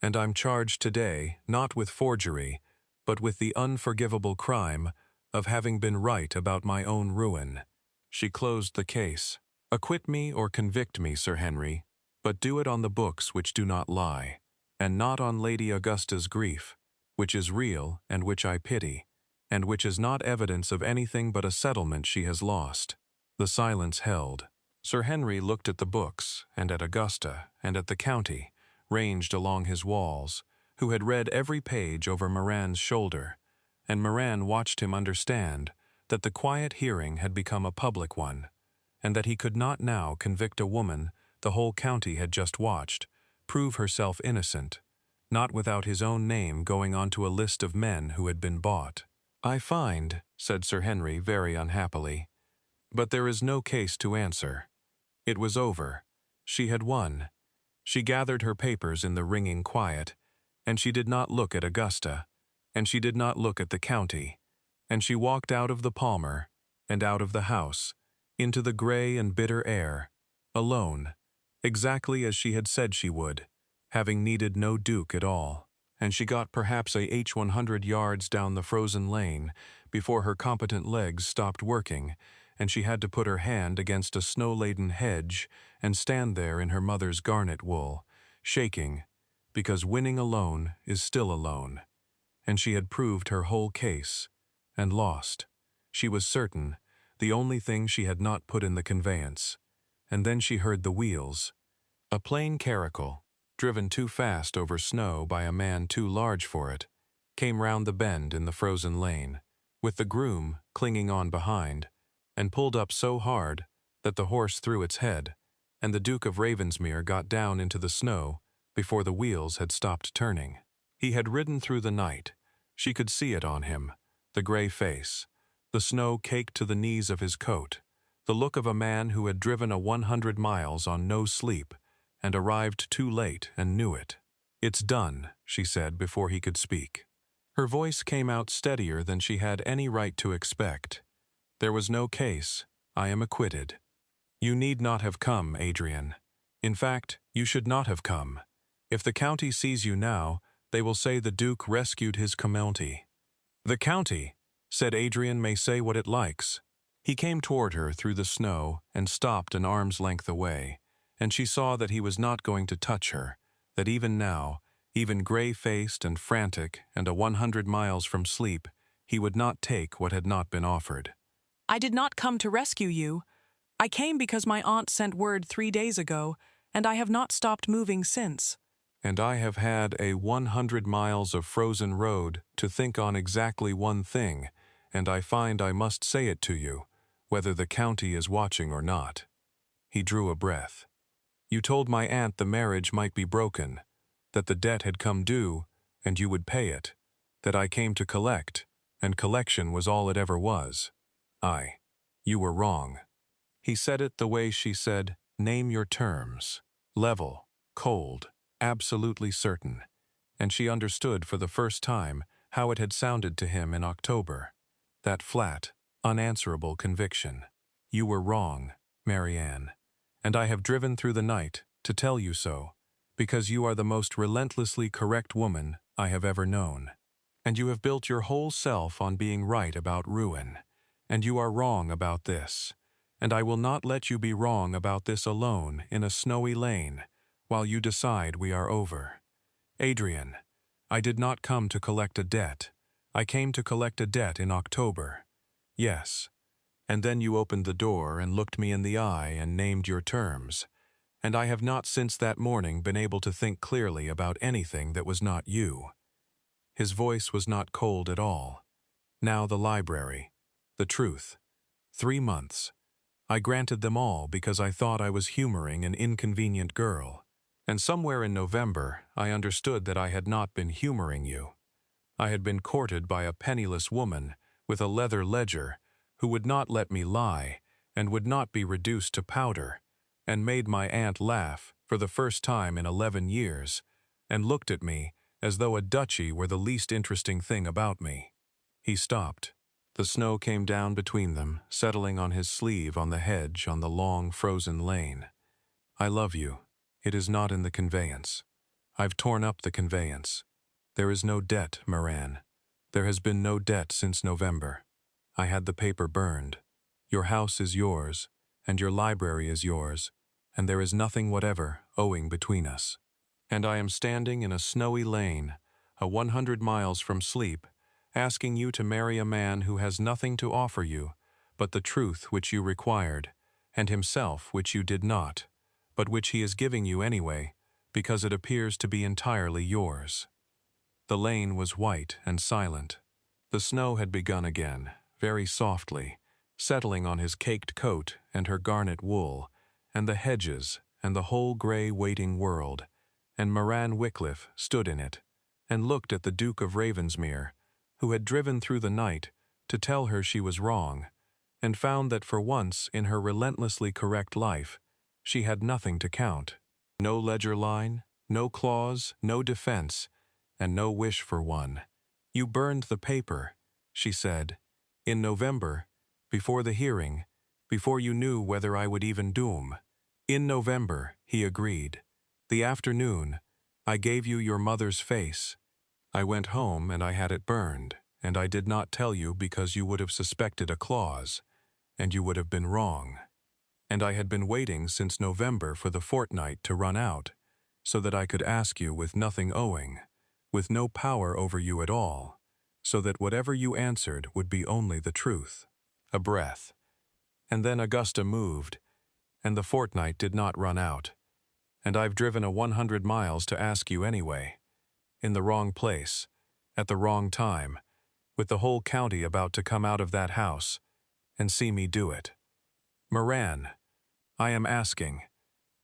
and I'm charged today not with forgery, but with the unforgivable crime of having been right about my own ruin. She closed the case. Acquit me or convict me, Sir Henry, but do it on the books which do not lie, and not on Lady Augusta's grief, which is real and which I pity, and which is not evidence of anything but a settlement she has lost. The silence held. Sir Henry looked at the books, and at Augusta, and at the county, ranged along his walls, who had read every page over Moran's shoulder, and Moran watched him understand that the quiet hearing had become a public one, and that he could not now convict a woman the whole county had just watched, prove herself innocent, not without his own name going onto a list of men who had been bought. I find, said Sir Henry very unhappily, but there is no case to answer. It was over. She had won. She gathered her papers in the ringing quiet, and she did not look at Augusta, and she did not look at the county, and she walked out of the Palmer, and out of the house, into the gray and bitter air, alone, exactly as she had said she would, having needed no Duke at all. And she got perhaps a 100 yards down the frozen lane before her competent legs stopped working, and she had to put her hand against a snow-laden hedge and stand there in her mother's garnet wool, shaking, because winning alone is still alone. And she had proved her whole case, and lost. She was certain, the only thing she had not put in the conveyance. And then she heard the wheels. A plain caracal, driven too fast over snow by a man too large for it, came round the bend in the frozen lane, with the groom clinging on behind, and pulled up so hard that the horse threw its head, and the Duke of Ravensmere got down into the snow before the wheels had stopped turning. He had ridden through the night. She could see it on him, the gray face, the snow caked to the knees of his coat, the look of a man who had driven 100 miles on no sleep and arrived too late and knew it. It's done, she said before he could speak. Her voice came out steadier than she had any right to expect. There was no case. I am acquitted. You need not have come, Adrian. In fact, you should not have come. If the county sees you now, they will say the Duke rescued his county. The county, said Adrian, may say what it likes. He came toward her through the snow and stopped an arm's length away, and she saw that he was not going to touch her, that even now, even gray-faced and frantic and 100 miles from sleep, he would not take what had not been offered. I did not come to rescue you. I came because my aunt sent word 3 days ago, and I have not stopped moving since. And I have had a 100 miles of frozen road to think on exactly one thing, and I find I must say it to you, whether the county is watching or not. He drew a breath. You told my aunt the marriage might be broken, that the debt had come due, and you would pay it, that I came to collect, and collection was all it ever was. You were wrong. He said it the way she said, name your terms. Level, cold, absolutely certain. And she understood for the first time how it had sounded to him in October. That flat, unanswerable conviction. You were wrong, Marianne. And I have driven through the night to tell you so, because you are the most relentlessly correct woman I have ever known. And you have built your whole self on being right about ruin. And you are wrong about this. And I will not let you be wrong about this alone in a snowy lane, while you decide we are over. Adrian, I did not come to collect a debt. I came to collect a debt in October. Yes. And then you opened the door and looked me in the eye and named your terms. And I have not since that morning been able to think clearly about anything that was not you. His voice was not cold at all. Now the library. The truth. 3 months. I granted them all because I thought I was humoring an inconvenient girl. And somewhere in November, I understood that I had not been humoring you. I had been courted by a penniless woman with a leather ledger who would not let me lie and would not be reduced to powder, and made my aunt laugh for the first time in 11 years, and looked at me as though a duchy were the least interesting thing about me. He stopped. The snow came down between them, settling on his sleeve on the hedge on the long frozen lane. I love you. It is not in the conveyance. I've torn up the conveyance. There is no debt, Moran. There has been no debt since November. I had the paper burned. Your house is yours, and your library is yours, and there is nothing whatever owing between us. And I am standing in a snowy lane, 100 miles from sleep, asking you to marry a man who has nothing to offer you but the truth which you required, and himself which you did not, but which he is giving you anyway, because it appears to be entirely yours. The lane was white and silent. The snow had begun again, very softly, settling on his caked coat and her garnet wool, and the hedges and the whole grey waiting world, and Moran Wycliffe stood in it, and looked at the Duke of Ravensmere, who had driven through the night to tell her she was wrong, and found that for once in her relentlessly correct life, she had nothing to count. No ledger line, no clause, no defense, and no wish for one. You burned the paper, she said, in November, before the hearing, before you knew whether I would even doom. In November, he agreed. The afternoon, I gave you your mother's face. I went home and I had it burned, and I did not tell you because you would have suspected a clause, and you would have been wrong. And I had been waiting since November for the fortnight to run out, so that I could ask you with nothing owing, with no power over you at all, so that whatever you answered would be only the truth. A breath. And then Augusta moved, and the fortnight did not run out. And I've driven 100 miles to ask you anyway. In the wrong place, at the wrong time, with the whole county about to come out of that house, and see me do it. Moran, I am asking.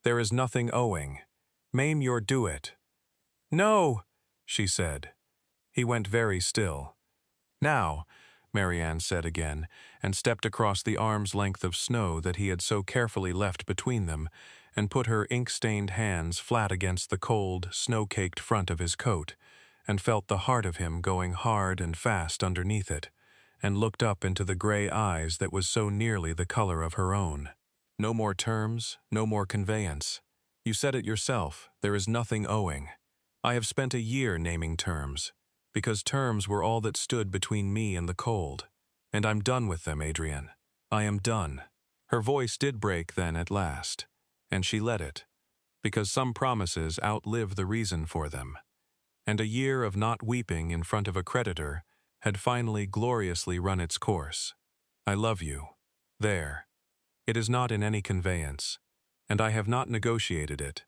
There is nothing owing. Maim your do it. No, she said. He went very still. Now, Marianne said again, and stepped across the arm's length of snow that he had so carefully left between them, and put her ink-stained hands flat against the cold, snow-caked front of his coat, and felt the heart of him going hard and fast underneath it, and looked up into the gray eyes that was so nearly the color of her own. No more terms, no more conveyance. You said it yourself, there is nothing owing. I have spent a year naming terms, because terms were all that stood between me and the cold. And I'm done with them, Adrian. I am done. Her voice did break then at last, and she let it, because some promises outlive the reason for them. And a year of not weeping in front of a creditor had finally gloriously run its course. I love you. There. It is not in any conveyance, and I have not negotiated it,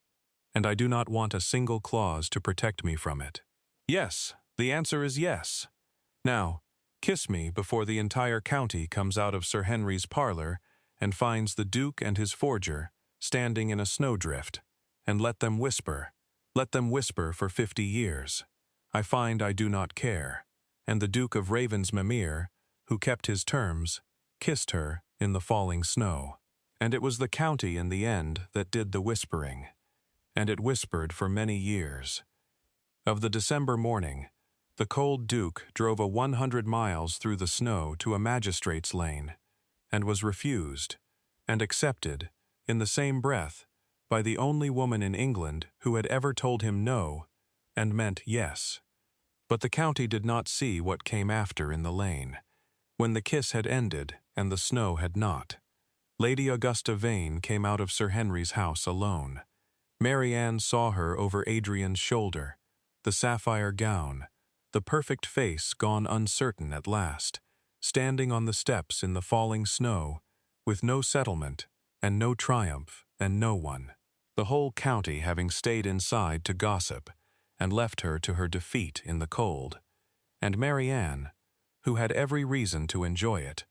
and I do not want a single clause to protect me from it. Yes, the answer is yes. Now, kiss me before the entire county comes out of Sir Henry's parlor and finds the Duke and his forger standing in a snowdrift, and let them whisper for 50 years. I find I do not care. And the Duke of Ravensmere, who kept his terms, kissed her in the falling snow. And it was the county in the end that did the whispering. And it whispered for many years. Of the December morning, the cold Duke drove 100 miles through the snow to a magistrate's lane, and was refused, and accepted, in the same breath, by the only woman in England who had ever told him no, and meant yes. But the county did not see what came after in the lane, when the kiss had ended and the snow had not. Lady Augusta Vane came out of Sir Henry's house alone. Marianne saw her over Adrian's shoulder, the sapphire gown, the perfect face gone uncertain at last, standing on the steps in the falling snow, with no settlement, and no triumph, and no one. The whole county having stayed inside to gossip, and left her to her defeat in the cold. And Marianne, who had every reason to enjoy it,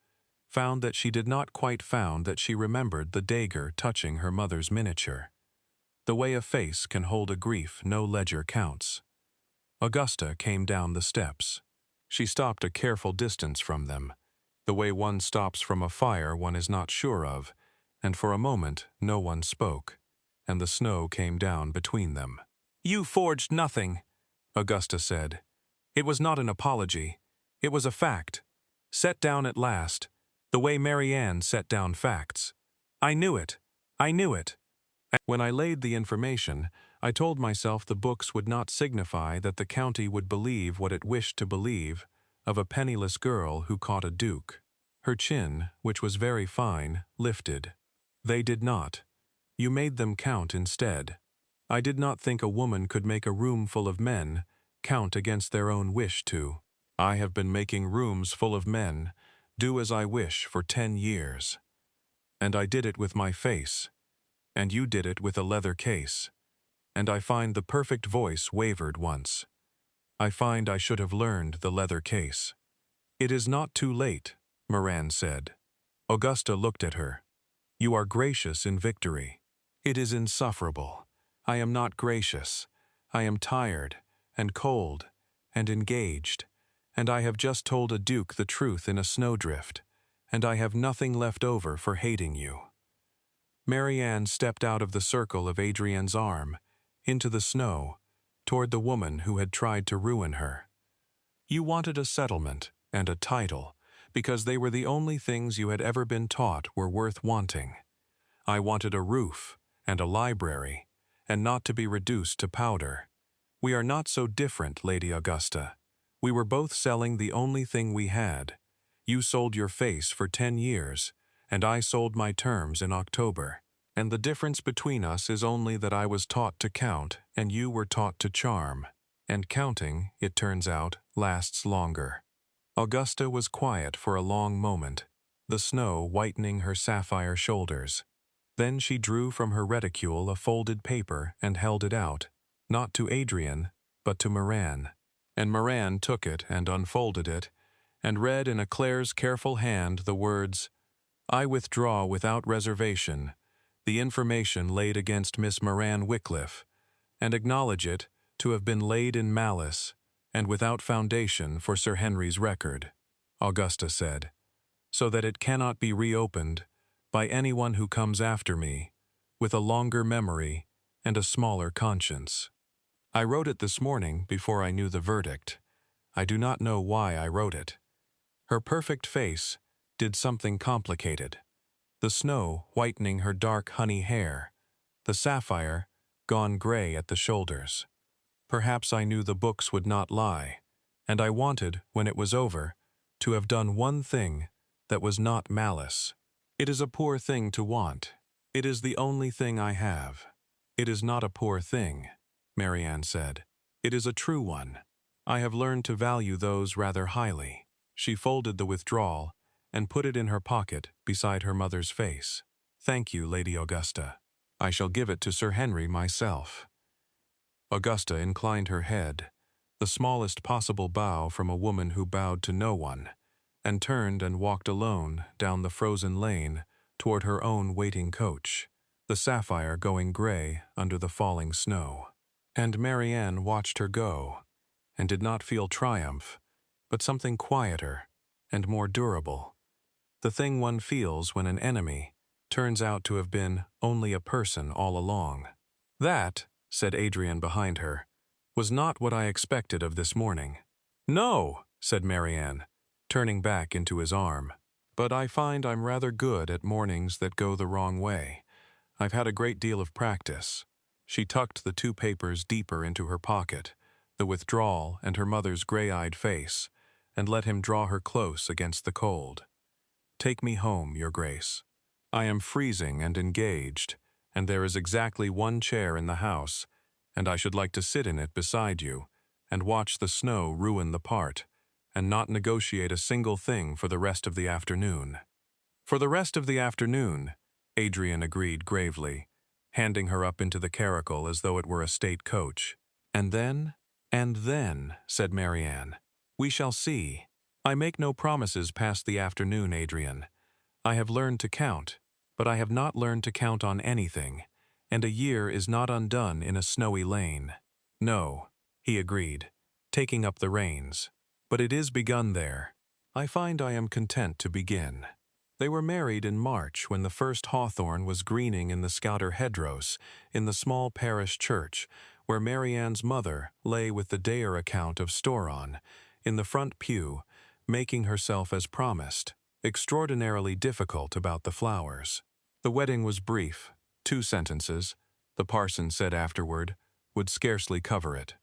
found that she did not quite found that she remembered the dagger touching her mother's miniature. The way a face can hold a grief no ledger counts. Augusta came down the steps. She stopped a careful distance from them, the way one stops from a fire one is not sure of, and for a moment no one spoke, and the snow came down between them. "You forged nothing," Augusta said. "It was not an apology. It was a fact. Set down at last, the way Marianne set down facts. I knew it. I knew it. When I laid the information, I told myself the books would not signify that the county would believe what it wished to believe of a penniless girl who caught a duke." Her chin, which was very fine, lifted. "They did not. You made them count instead. I did not think a woman could make a room full of men count against their own wish to. I have been making rooms full of men do as I wish for 10 years. And I did it with my face, and you did it with a leather case. And I find the perfect voice wavered once. I find I should have learned the leather case." "It is not too late," Moran said. Augusta looked at her. "You are gracious in victory." "It is insufferable. I am not gracious. I am tired, and cold, and engaged, and I have just told a duke the truth in a snowdrift, and I have nothing left over for hating you." Marianne stepped out of the circle of Adrian's arm, into the snow, toward the woman who had tried to ruin her. "You wanted a settlement and a title, because they were the only things you had ever been taught were worth wanting. I wanted a roof and a library, and not to be reduced to powder. We are not so different, Lady Augusta. We were both selling the only thing we had. You sold your face for 10 years, and I sold my terms in October. And the difference between us is only that I was taught to count and you were taught to charm. And counting, it turns out, lasts longer." Augusta was quiet for a long moment, the snow whitening her sapphire shoulders. Then she drew from her reticule a folded paper and held it out, not to Adrian, but to Moran. And Moran took it and unfolded it, and read in a Claire's careful hand the words, "I withdraw without reservation the information laid against Miss Moran Wycliffe, and acknowledge it to have been laid in malice, and without foundation for Sir Henry's record," Augusta said, "so that it cannot be reopened by anyone who comes after me, with a longer memory and a smaller conscience. I wrote it this morning before I knew the verdict. I do not know why I wrote it." Her perfect face did something complicated. The snow whitening her dark honey hair, the sapphire gone gray at the shoulders. "Perhaps I knew the books would not lie, and I wanted, when it was over, to have done one thing that was not malice. It is a poor thing to want. It is the only thing I have." "It is not a poor thing," Marianne said. "It is a true one. I have learned to value those rather highly." She folded the withdrawal and put it in her pocket beside her mother's face. "Thank you, Lady Augusta. I shall give it to Sir Henry myself." Augusta inclined her head, the smallest possible bow from a woman who bowed to no one, and turned and walked alone down the frozen lane toward her own waiting coach, the sapphire going gray under the falling snow. And Marianne watched her go, and did not feel triumph, but something quieter and more durable. The thing one feels when an enemy turns out to have been only a person all along. "That," said Adrian behind her, "was not what I expected of this morning." "No," said Marianne, turning back into his arm. "But I find I'm rather good at mornings that go the wrong way. I've had a great deal of practice." She tucked the 2 papers deeper into her pocket, the withdrawal and her mother's gray-eyed face, and let him draw her close against the cold. "Take me home, Your Grace. I am freezing and engaged, and there is exactly 1 chair in the house, and I should like to sit in it beside you, and watch the snow ruin the part, and not negotiate a single thing for the rest of the afternoon." "For the rest of the afternoon," Adrian agreed gravely, handing her up into the caracal as though it were a state coach. "And then," said Marianne, "we shall see. I make no promises past the afternoon, Adrian. I have learned to count, but I have not learned to count on anything, and a year is not undone in a snowy lane." "No," he agreed, taking up the reins, "but it is begun there. I find I am content to begin." They were married in March when the first hawthorn was greening in the Scouter hedgerows in the small parish church, where Marianne's mother lay with the Dayer account of store on, in the front pew, making herself as promised, extraordinarily difficult about the flowers. The wedding was brief, 2 sentences, the parson said afterward, would scarcely cover it.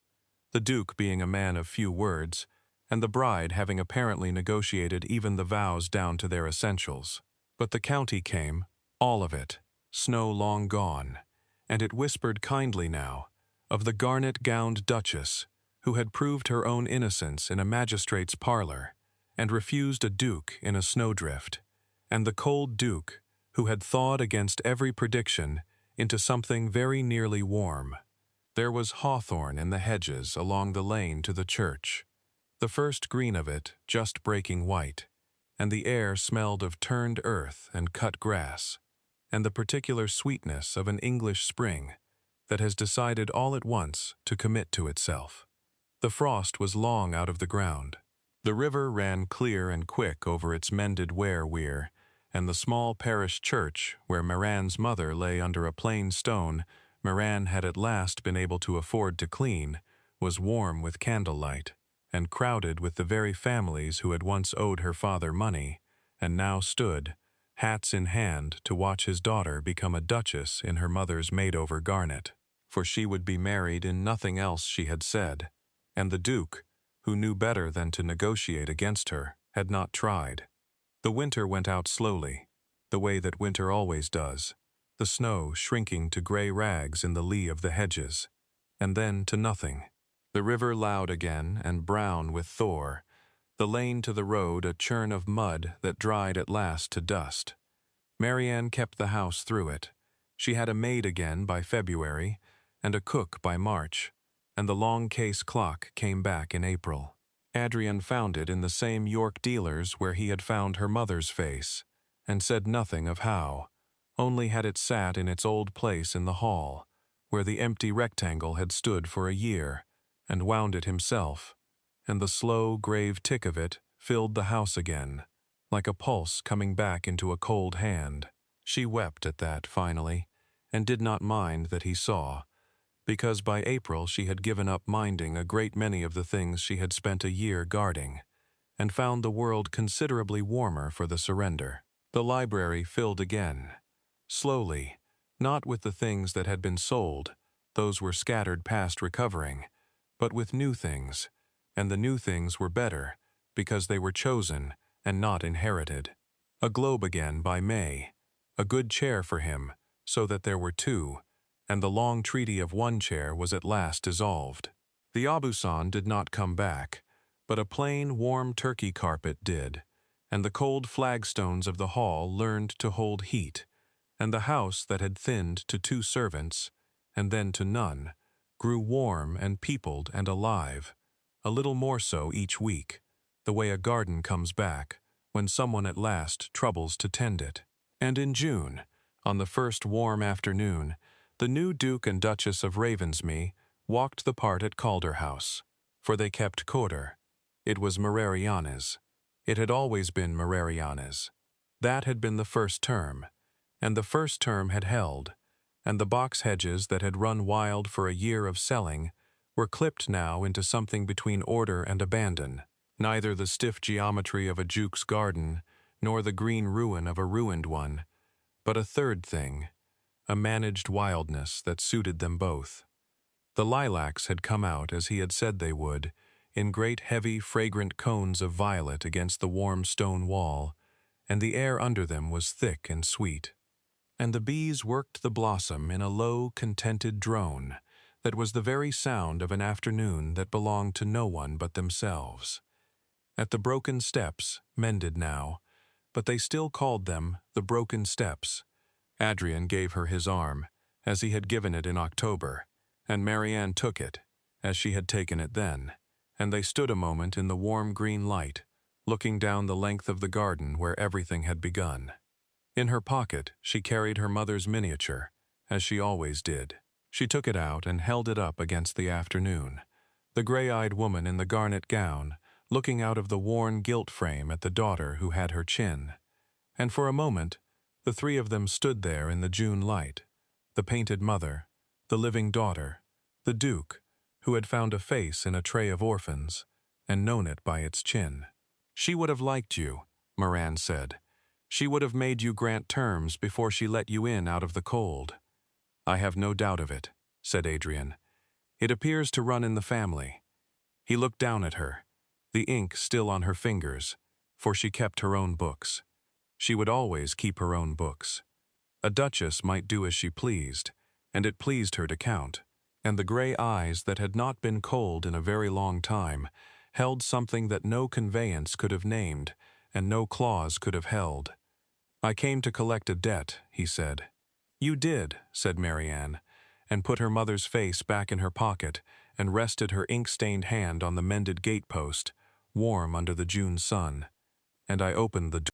The Duke being a man of few words, and the bride having apparently negotiated even the vows down to their essentials. But the county came, all of it, snow long gone, and it whispered kindly now of the garnet-gowned duchess who had proved her own innocence in a magistrate's parlor and refused a duke in a snowdrift, and the cold duke who had thawed against every prediction into something very nearly warm. There was hawthorn in the hedges along the lane to the church, the first green of it just breaking white, and the air smelled of turned earth and cut grass, and the particular sweetness of an English spring that has decided all at once to commit to itself. The frost was long out of the ground. The river ran clear and quick over its mended weir, and the small parish church, where Miran's mother lay under a plain stone Miran had at last been able to afford to clean, was warm with candlelight, and crowded with the very families who had once owed her father money, and now stood, hats in hand, to watch his daughter become a duchess in her mother's made-over garnet. For she would be married in nothing else, she had said, and the Duke, who knew better than to negotiate against her, had not tried. The winter went out slowly, the way that winter always does, the snow shrinking to gray rags in the lee of the hedges, and then to nothing. The river loud again and brown with thaw, the lane to the road a churn of mud that dried at last to dust. Marianne kept the house through it. She had a maid again by February, and a cook by March, and the long case clock came back in April. Adrian found it in the same York dealer's where he had found her mother's face, and said nothing of how, only had it sat in its old place in the hall, where the empty rectangle had stood for a year, and wound it himself, and the slow, grave tick of it filled the house again, like a pulse coming back into a cold hand. She wept at that, finally, and did not mind that he saw, because by April she had given up minding a great many of the things she had spent a year guarding, and found the world considerably warmer for the surrender. The library filled again, slowly, not with the things that had been sold, those were scattered past recovering, but with new things, and the new things were better, because they were chosen and not inherited. A globe again by May, a good chair for him, so that there were 2, and the long treaty of 1 chair was at last dissolved. The aubusson did not come back, but a plain, warm turkey carpet did, and the cold flagstones of the hall learned to hold heat, and the house that had thinned to 2 servants, and then to none, grew warm and peopled and alive, a little more so each week, the way a garden comes back, when someone at last troubles to tend it. And in June, on the first warm afternoon, the new Duke and Duchess of Ravensmeigh walked the part at Calder House. for they kept quarter. It was Mareriana's. It had always been Mareriana's. That had been the first term, and the first term had held, and the box hedges that had run wild for a year of selling were clipped now into something between order and abandon, neither the stiff geometry of a Duke's garden nor the green ruin of a ruined one, but a third thing, a managed wildness that suited them both. The lilacs had come out as he had said they would, in great heavy fragrant cones of violet against the warm stone wall, and the air under them was thick and sweet. And the bees worked the blossom in a low, contented drone that was the very sound of an afternoon that belonged to no one but themselves. At the broken steps, mended now, but they still called them the broken steps, Adrian gave her his arm, as he had given it in October, and Marianne took it, as she had taken it then, and they stood a moment in the warm green light, looking down the length of the garden where everything had begun. In her pocket, she carried her mother's miniature, as she always did. She took it out and held it up against the afternoon, the gray-eyed woman in the garnet gown, looking out of the worn gilt frame at the daughter who had her chin. And for a moment, the three of them stood there in the June light, the painted mother, the living daughter, the Duke, who had found a face in a tray of orphans, and known it by its chin. "She would have liked you," Moran said. "She would have made you grant terms before she let you in out of the cold." "I have no doubt of it," said Adrian. "It appears to run in the family." He looked down at her, the ink still on her fingers, for she kept her own books. She would always keep her own books. A duchess might do as she pleased, and it pleased her to count, and the gray eyes that had not been cold in a very long time held something that no conveyance could have named and no clause could have held. "I came to collect a debt," he said. "You did," said Marianne, and put her mother's face back in her pocket and rested her ink-stained hand on the mended gate-post, warm under the June sun. "And I opened the door."